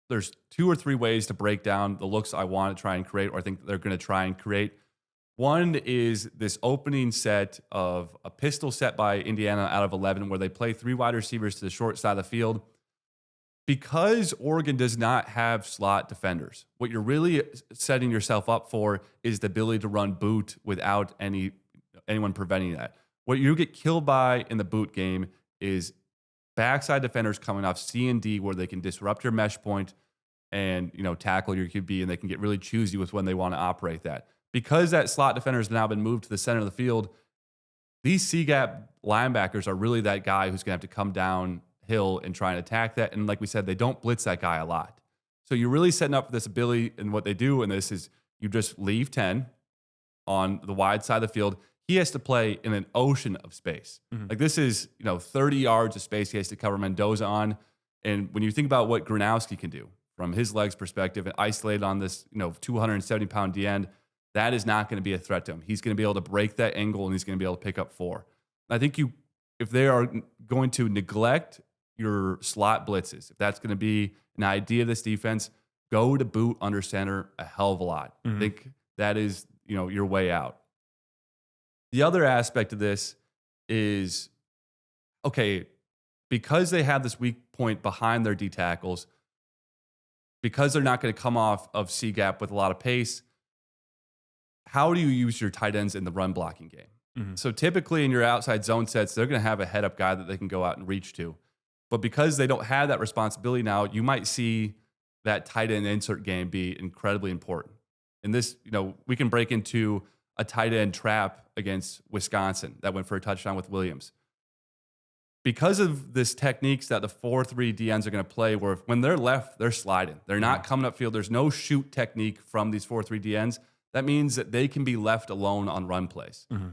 there's 2 or 3 ways to break down the looks I want to try and create, or I think they're going to try and create. One is this opening set of a pistol set by Indiana out of 11 where they play 3 wide receivers to the short side of the field. Because Oregon does not have slot defenders, what you're really setting yourself up for is the ability to run boot without anyone preventing that. What you get killed by in the boot game is backside defenders coming off C and D where they can disrupt your mesh point and tackle your QB, and they can get really choosy with when they want to operate that. Because that slot defender has now been moved to the center of the field, these C-gap linebackers are really that guy who's going to have to come downhill and try and attack that. And like we said, they don't blitz that guy a lot. So you're really setting up this ability, and what they do in this is you just leave 10 on the wide side of the field. He has to play in an ocean of space. Mm-hmm. Like this is 30 yards of space he has to cover Mendoza on. And when you think about what Gronowski can do from his legs perspective and isolated on this 270-pound D end, that is not going to be a threat to him. He's going to be able to break that angle, and he's going to be able to pick up 4. I think if they are going to neglect your slot blitzes, if that's going to be an idea of this defense, go to boot under center a hell of a lot. Mm-hmm. I think that is your way out. The other aspect of this is, okay, because they have this weak point behind their D tackles, because they're not going to come off of C-gap with a lot of pace, how do you use your tight ends in the run blocking game? Mm-hmm. So typically in your outside zone sets, they're going to have a head-up guy that they can go out and reach to. But because they don't have that responsibility now, you might see that tight end insert game be incredibly important. And this, we can break into a tight end trap against Wisconsin that went for a touchdown with Williams. Because of this techniques that the 4-3 DNs are going to play, where when they're left, they're sliding. They're not coming upfield. There's no shoot technique from these 4-3 DNs. That means that they can be left alone on run plays. Mm-hmm.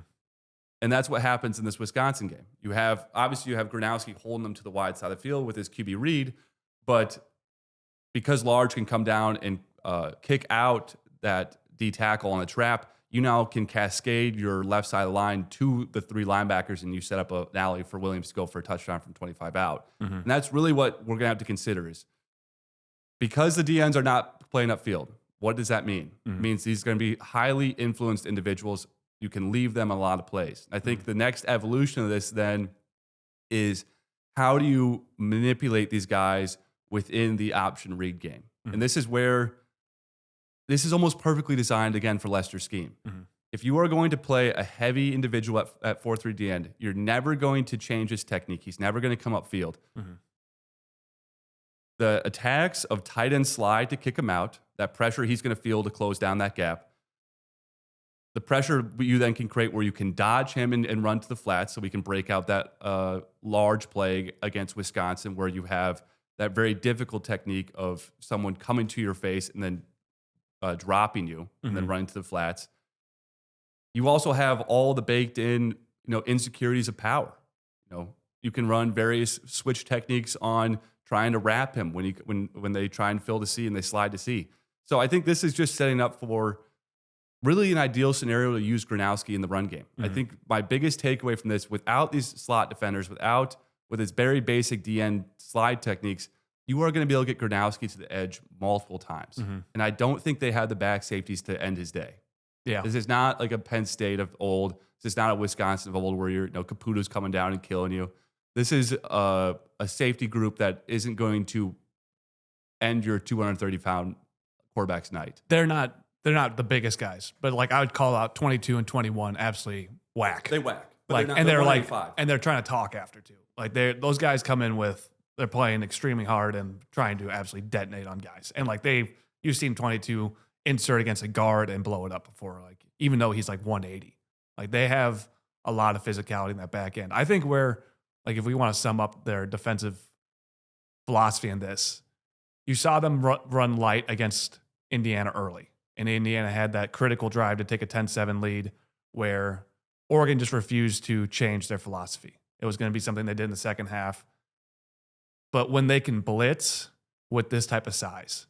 And that's what happens in this Wisconsin game. You have Gronowski holding them to the wide side of the field with his QB read, but because Large can come down and kick out that D tackle on a trap, you now can cascade your left side of the line to the 3 linebackers, and you set up an alley for Williams to go for a touchdown from 25 out. Mm-hmm. And that's really what we're going to have to consider is because the DNs are not playing upfield, what does that mean? Mm-hmm. It means these are going to be highly influenced individuals. You can leave them a lot of plays. I think the next evolution of this then is how do you manipulate these guys within the option read game? Mm-hmm. And this is where this is almost perfectly designed, again, for Lester's scheme. Mm-hmm. If you are going to play a heavy individual at 4-3 D end, you're never going to change his technique. He's never going to come upfield. Mm-hmm. The attacks of tight end slide to kick him out, that pressure he's going to feel to close down that gap. The pressure you then can create where you can dodge him and run to the flat so we can break out that large play against Wisconsin where you have that very difficult technique of someone coming to your face and then dropping you and then running to the flats. You also have all the baked in, insecurities of power. You can run various switch techniques on trying to wrap him when they try and fill the C and they slide to C. So I think this is just setting up for really an ideal scenario to use Gronowski in the run game. Mm-hmm. I think my biggest takeaway from this, without these slot defenders, with his very basic DN slide techniques, you are going to be able to get Gronowski to the edge multiple times. Mm-hmm. And I don't think they have the back safeties to end his day. Yeah. This is not like a Penn State of old. This is not a Wisconsin of old where Caputo's coming down and killing you. This is a safety group that isn't going to end your 230-pound quarterback's night. They're not the biggest guys, but I would call out 22 and 21 absolutely whack. They whack. But they're trying to talk after too. Those guys come in they're playing extremely hard and trying to absolutely detonate on guys. And you've seen 22 insert against a guard and blow it up before, even though he's 180. They have a lot of physicality in that back end. I think if we want to sum up their defensive philosophy in this. You saw them run light against Indiana early, and Indiana had that critical drive to take a 10-7 lead where Oregon just refused to change their philosophy. It was going to be something they did in the second half. But when they can blitz with this type of size,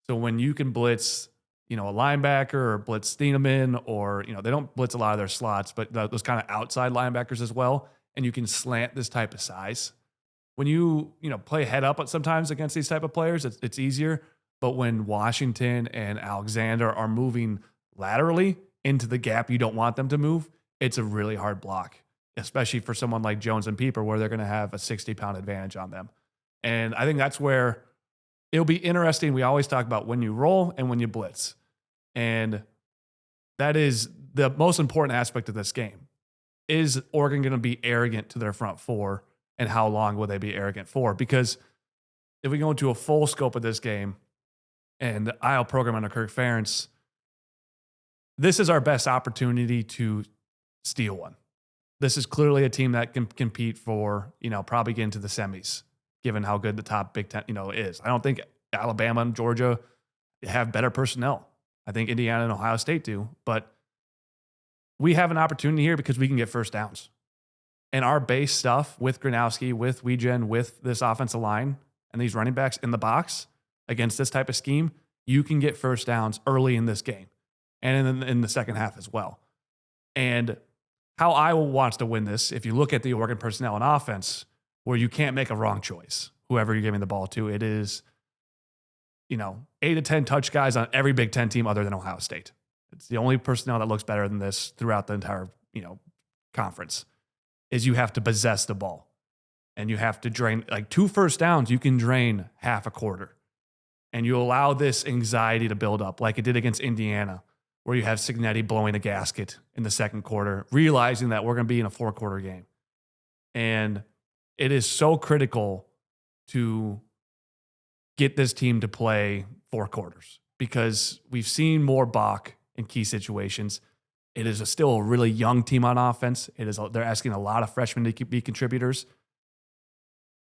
so when you can blitz, a linebacker or blitz Steeneman, or, they don't blitz a lot of their slots, but those kind of outside linebackers as well, and you can slant this type of size. When you play head up sometimes against these type of players, it's easier. But when Washington and Alexander are moving laterally into the gap you don't want them to move, it's a really hard block, especially for someone like Jones and Pieper, where they're going to have a 60-pound advantage on them. And I think that's where it'll be interesting. We always talk about when you roll and when you blitz. And that is the most important aspect of this game. Is Oregon going to be arrogant to their front four, and how long will they be arrogant for? Because if we go into a full scope of this game and the Iowa program under Kirk Ferentz, this is our best opportunity to steal one. This is clearly a team that can compete for, probably get into the semis, given how good the top Big Ten, is. I don't think Alabama and Georgia have better personnel. I think Indiana and Ohio State do, but we have an opportunity here because we can get first downs. And our base stuff with Gronowski, with Weegen, with this offensive line and these running backs in the box against this type of scheme, you can get first downs early in this game and in the second half as well. And how Iowa wants to win this, if you look at the Oregon personnel and offense, where you can't make a wrong choice, whoever you're giving the ball to, it is, 8 to 10 touch guys on every Big Ten team other than Ohio State. It's the only personnel that looks better than this throughout the entire, conference, is you have to possess the ball. And you have to drain, 2 first downs, you can drain half a quarter. And you allow this anxiety to build up like it did against Indiana, where you have Cignetti blowing a gasket in the second quarter, realizing that we're going to be in a 4-quarter game. And it is so critical to get this team to play 4 quarters, because we've seen more balk in key situations. It is still a really young team on offense. They're asking a lot of freshmen to be contributors.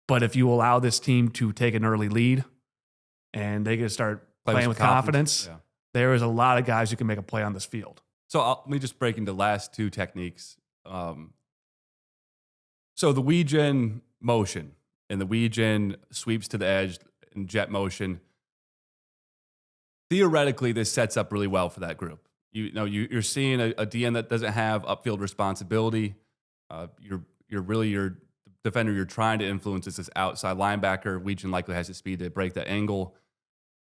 But if you allow this team to take an early lead and they can start playing with confidence, there is a lot of guys who can make a play on this field. So let me just break into the last 2 techniques. So the Weegen motion and the Weegen sweeps to the edge and jet motion, theoretically, this sets up really well for that group. You're seeing a DN that doesn't have upfield responsibility. Your defender you're trying to influence is this outside linebacker. Weegen likely has the speed to break that angle.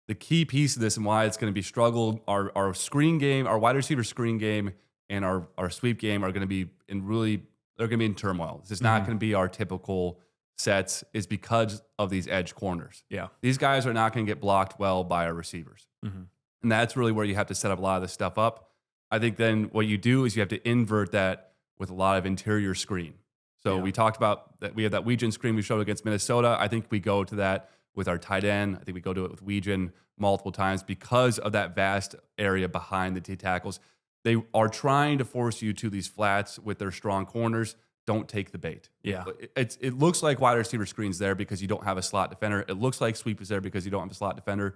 The key piece of this and why it's going to be struggled, our screen game, our wide receiver screen game, and our sweep game are going to be they're going to be in turmoil. This is not going to be our typical sets, is because of these edge corners. Yeah. These guys are not going to get blocked well by our receivers. Mm-hmm. And that's really where you have to set up a lot of this stuff up. I think then what you do is you have to invert that with a lot of interior screen. So we talked about that. We have that Weegen screen we showed against Minnesota. I think we go to that with our tight end. I think we go to it with Weegen multiple times because of that vast area behind the T tackles. They are trying to force you to these flats with their strong corners. Don't take the bait. Yeah. It looks like wide receiver screen's there because you don't have a slot defender. It looks like sweep is there because you don't have a slot defender.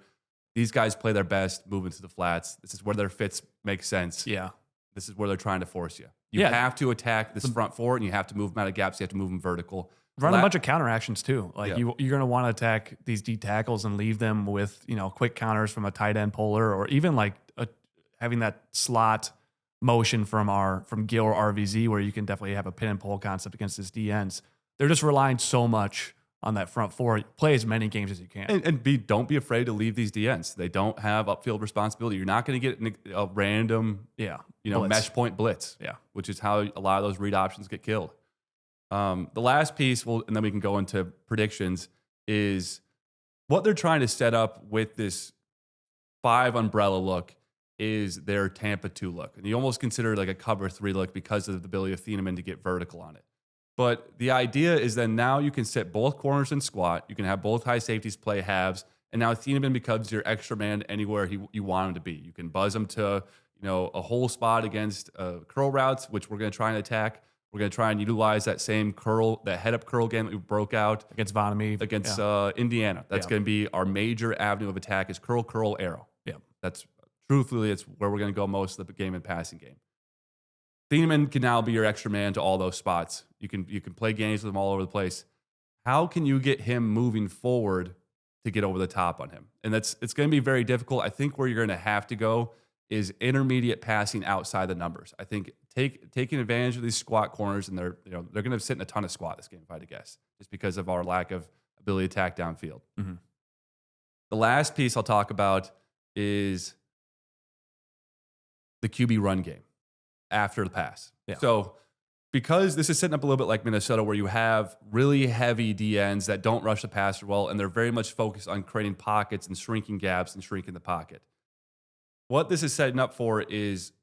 These guys play their best moving to the flats. This is where their fits make sense. Yeah. This is where they're trying to force you. You have to attack this front four, and you have to move them out of gaps. You have to move them vertical. Run a bunch of counter actions too. You're going to want to attack these D tackles and leave them with, quick counters from a tight end puller, or even having that slot motion from Gill or RVZ, where you can definitely have a pin and pull concept against his DNs. They're just relying so much on that front four. Play as many games as you can. And don't be afraid to leave these DNs. They don't have upfield responsibility. You're not going to get a random, blitz. Mesh point blitz, which is how a lot of those read options get killed. The last piece, and then we can go into predictions, is what they're trying to set up with this 5 umbrella look is their Tampa 2 look. And you almost consider it like a cover 3 look because of the ability of Thieneman to get vertical on it. But the idea is then now you can sit both corners and squat. You can have both high safeties play halves. And now Thieneman becomes your extra man anywhere you want him to be. You can buzz him to a whole spot against curl routes, which we're going to try and attack. We're We're going to try and utilize that same curl, that head up curl game that we broke out Against Vonamie. against Indiana. That's going to be our major avenue of attack is curl, curl, arrow. Yeah. That's truthfully, it's where we're going to go most of the game and passing game. Thieneman can now be your extra man to all those spots. You can play games with him all over the place. How can you get him moving forward to get over the top on him? And it's going to be very difficult. I think where you're going to have to go is intermediate passing outside the numbers. I think taking advantage of these squat corners, and they're going to sit in a ton of squat this game, if I had to guess, just because of our lack of ability to attack downfield. Mm-hmm. The last piece I'll talk about is the QB run game after the pass. Yeah. So because this is setting up a little bit like Minnesota, where you have really heavy DNs that don't rush the passer well, and they're very much focused on creating pockets and shrinking gaps and shrinking the pocket. What this is setting up for is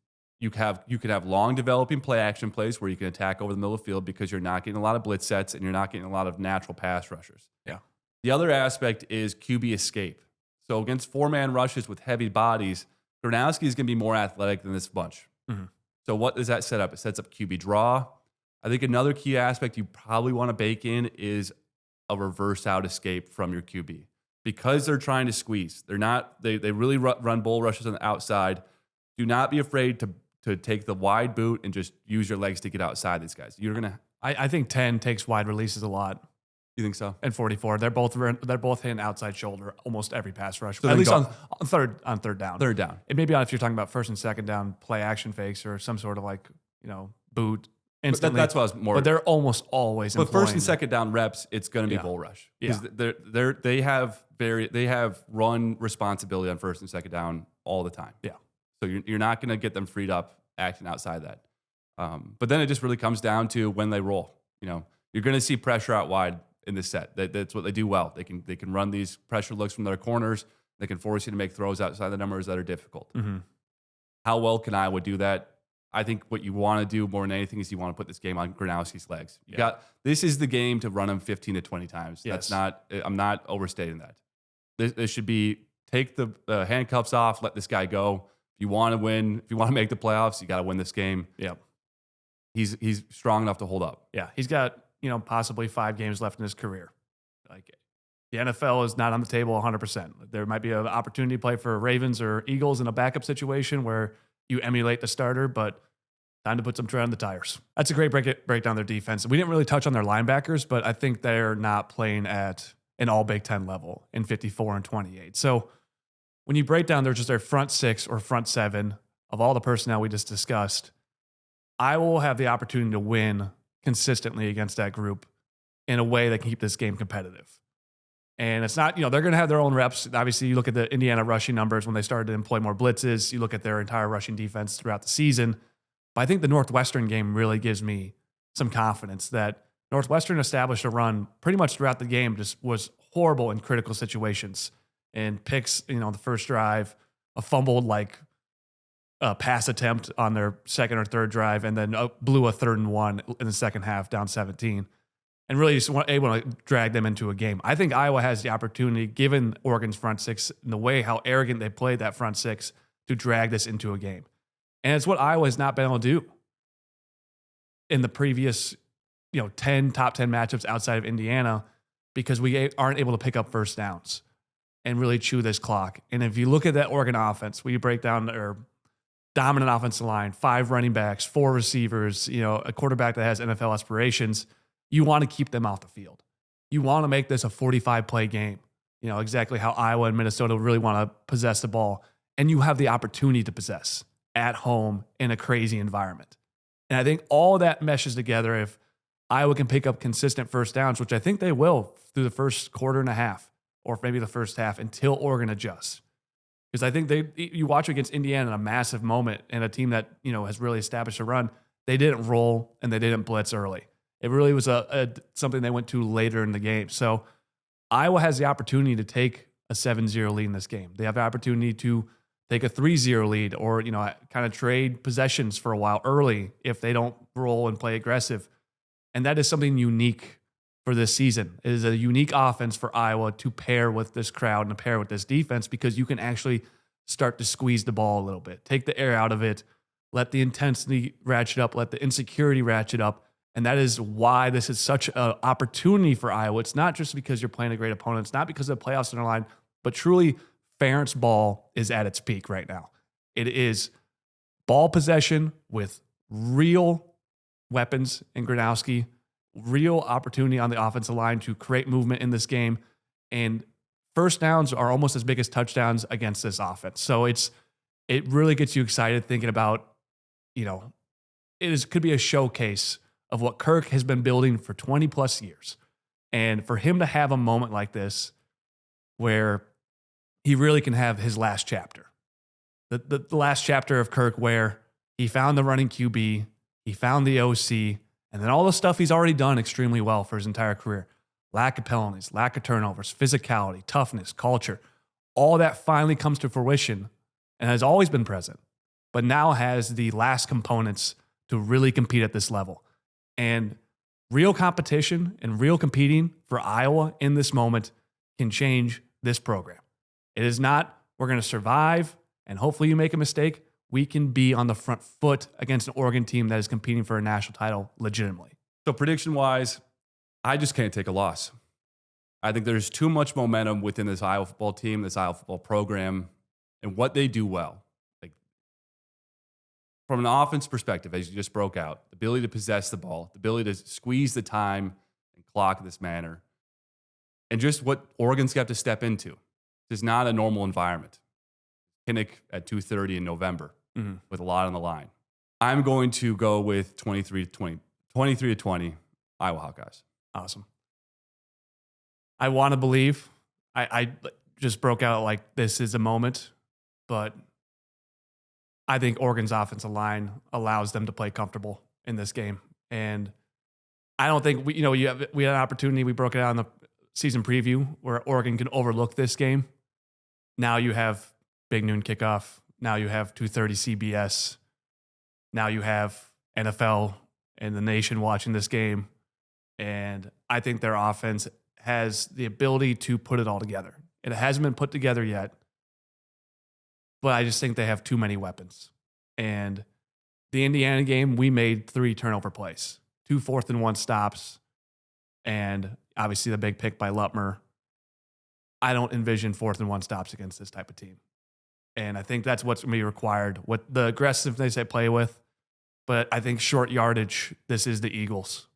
you could have long developing play action plays where you can attack over the middle of the field because you're not getting a lot of blitz sets and you're not getting a lot of natural pass rushers. Yeah. The other aspect is QB escape. So against 4-man rushes with heavy bodies, Gronowski is going to be more athletic than this bunch. Mm-hmm. So what does that set up? It sets up QB draw. I think another key aspect you probably want to bake in is a reverse out escape from your QB. Because they're trying to squeeze. They really run bull rushes on the outside. Do not be afraid to take the wide boot and just use your legs to get outside these guys. You're going to... I think 10 takes wide releases a lot. You think so? And 44. They're both hitting outside shoulder almost every pass rush. So at least on third down. Third down. It may be on if you're talking about first and second down play action fakes or some sort of boot instantly. That's what I was more... But they're almost always But first and second down reps, it's going to be bull rush. Yeah. Because they have run responsibility on first and second down all the time. Yeah. So you're not going to get them freed up acting outside that. But then it just really comes down to when they roll. You're going to see pressure out wide in this set. That's what they do well. They can run these pressure looks from their corners. They can force you to make throws outside the numbers that are difficult. Mm-hmm. How well can Iowa do that? I think what you want to do more than anything is you want to put this game on Gronowski's legs. This is the game to run him 15 to 20 times. Yes. I'm not overstating that. This should be take the handcuffs off, let this guy go. If you want to win, if you want to make the playoffs, you got to win this game. Yeah. He's strong enough to hold up. Yeah. He's got, possibly 5 games left in his career. The NFL is not on the table 100%. There might be an opportunity to play for Ravens or Eagles in a backup situation where you emulate the starter, but time to put some tread on the tires. That's a great breakdown of their defense. We didn't really touch on their linebackers, but I think they're not playing at an all Big Ten level in 54 and 28. So when you break down their front 6 or front 7 of all the personnel we just discussed, Iowa will have the opportunity to win consistently against that group in a way that can keep this game competitive. And it's not, they're going to have their own reps. Obviously, you look at the Indiana rushing numbers when they started to employ more blitzes. You look at their entire rushing defense throughout the season. But I think the Northwestern game really gives me some confidence that Northwestern established a run pretty much throughout the game, just was horrible in critical situations. And picks, the first drive, a fumbled pass attempt on their second or third drive, and then blew a 3rd and 1 in the second half, down 17. And really just able to drag them into a game. I think Iowa has the opportunity, given Oregon's front 6 and the way how arrogant they played that front 6, to drag this into a game. And it's what Iowa has not been able to do in the previous, 10 top 10 matchups outside of Indiana, because we aren't able to pick up first downs and really chew this clock. And if you look at that Oregon offense, we break down their dominant offensive line, 5 running backs, 4 receivers, a quarterback that has NFL aspirations. You want to keep them off the field. You want to make this a 45-play game, exactly how Iowa and Minnesota really want to possess the ball. And you have the opportunity to possess at home in a crazy environment. And I think all that meshes together if Iowa can pick up consistent first downs, which I think they will through the first quarter and a half, or maybe the first half, until Oregon adjusts. Because I think you watch against Indiana in a massive moment and a team that, has really established a run, they didn't roll and they didn't blitz early. It really was something they went to later in the game. So Iowa has the opportunity to take a 7-0 lead in this game. They have the opportunity to take a 3-0 lead or, kind of trade possessions for a while early if they don't roll and play aggressive. And that is something unique for this season. It is a unique offense for Iowa to pair with this crowd and to pair with this defense, because you can actually start to squeeze the ball a little bit, take the air out of it, let the intensity ratchet up, let the insecurity ratchet up, And that is why this is such an opportunity for Iowa. It's not just because you're playing a great opponent. It's not because the playoffs are on the line, but truly Ferentz ball is at its peak right now. It is ball possession with real weapons in Gronowski, real opportunity on the offensive line to create movement in this game. And first downs are almost as big as touchdowns against this offense. So it really gets you excited thinking about, could be a showcase of what Kirk has been building for 20 plus years. And for him to have a moment like this where he really can have his last chapter, the last chapter of Kirk where he found the running QB, he found the OC, and then all the stuff he's already done extremely well for his entire career. Lack of penalties, lack of turnovers, physicality, toughness, culture, all that finally comes to fruition and has always been present, but now has the last components to really compete at this level. And real competition and real competing for Iowa in this moment can change this program. It is not, we're going to survive and hopefully you make a mistake. We can be on the front foot against an Oregon team that is competing for a national title legitimately. So prediction-wise, I just can't take a loss. I think there's too much momentum within this Iowa football team, this Iowa football program, and what they do well. From an offense perspective, as you just broke out, the ability to possess the ball, the ability to squeeze the time and clock in this manner, and just what Oregon's got to step into. This is not a normal environment. Kinnick at 2:30 in November with a lot on the line. I'm going to go with 23-20 Iowa Hawkeyes. Awesome. I want to believe. I just broke out like this is a moment, but I think Oregon's offensive line allows them to play comfortable in this game. And I don't think we had an opportunity. We broke it out in the season preview where Oregon can overlook this game. Now you have big noon kickoff. Now you have 2:30 CBS. Now you have NFL and the nation watching this game. And I think their offense has the ability to put it all together. It hasn't been put together yet, but I just think they have too many weapons. And the Indiana game, we made 3 turnover plays, 2 4th-and-1 stops, and obviously the big pick by Lutmer. I don't envision 4th-and-1 stops against this type of team. And I think that's what's going to be required with the aggressiveness they play with. But I think short yardage, this is the Eagles.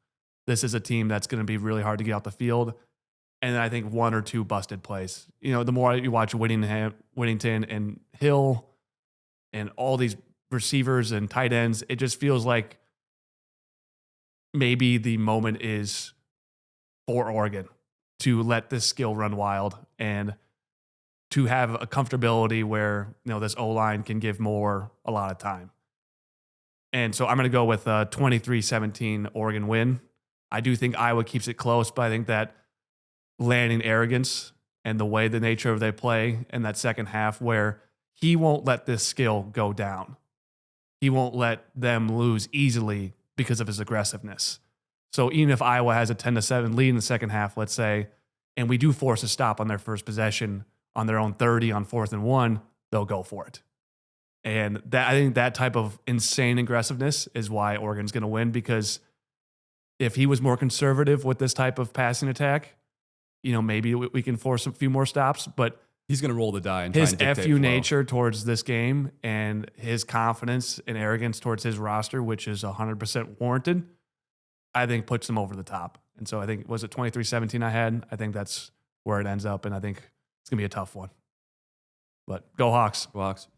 This is a team that's going to be really hard to get out the field. And I think 1 or 2 busted plays. The more you watch Whittington and Hill and all these receivers and tight ends, it just feels like maybe the moment is for Oregon to let this skill run wild and to have a comfortability where, this O-line can give more a lot of time. And so I'm going to go with a 23-17 Oregon win. I do think Iowa keeps it close, but I think that landing arrogance and the way the nature of they play in that second half where he won't let this skill go down. He won't let them lose easily because of his aggressiveness. So even if Iowa has a 10-7 lead in the second half, let's say, and we do force a stop on their first possession on their own 30 on 4th-and-1, they'll go for it. And I think that type of insane aggressiveness is why Oregon's going to win, because if he was more conservative with this type of passing attack, maybe we can force a few more stops, but he's going to roll the die and his try and FU nature towards this game and his confidence and arrogance towards his roster, which is 100% warranted, I think puts them over the top. And so I think, was it 23-17 I had? I think that's where it ends up, and I think it's going to be a tough one. But go Hawks. Go Hawks.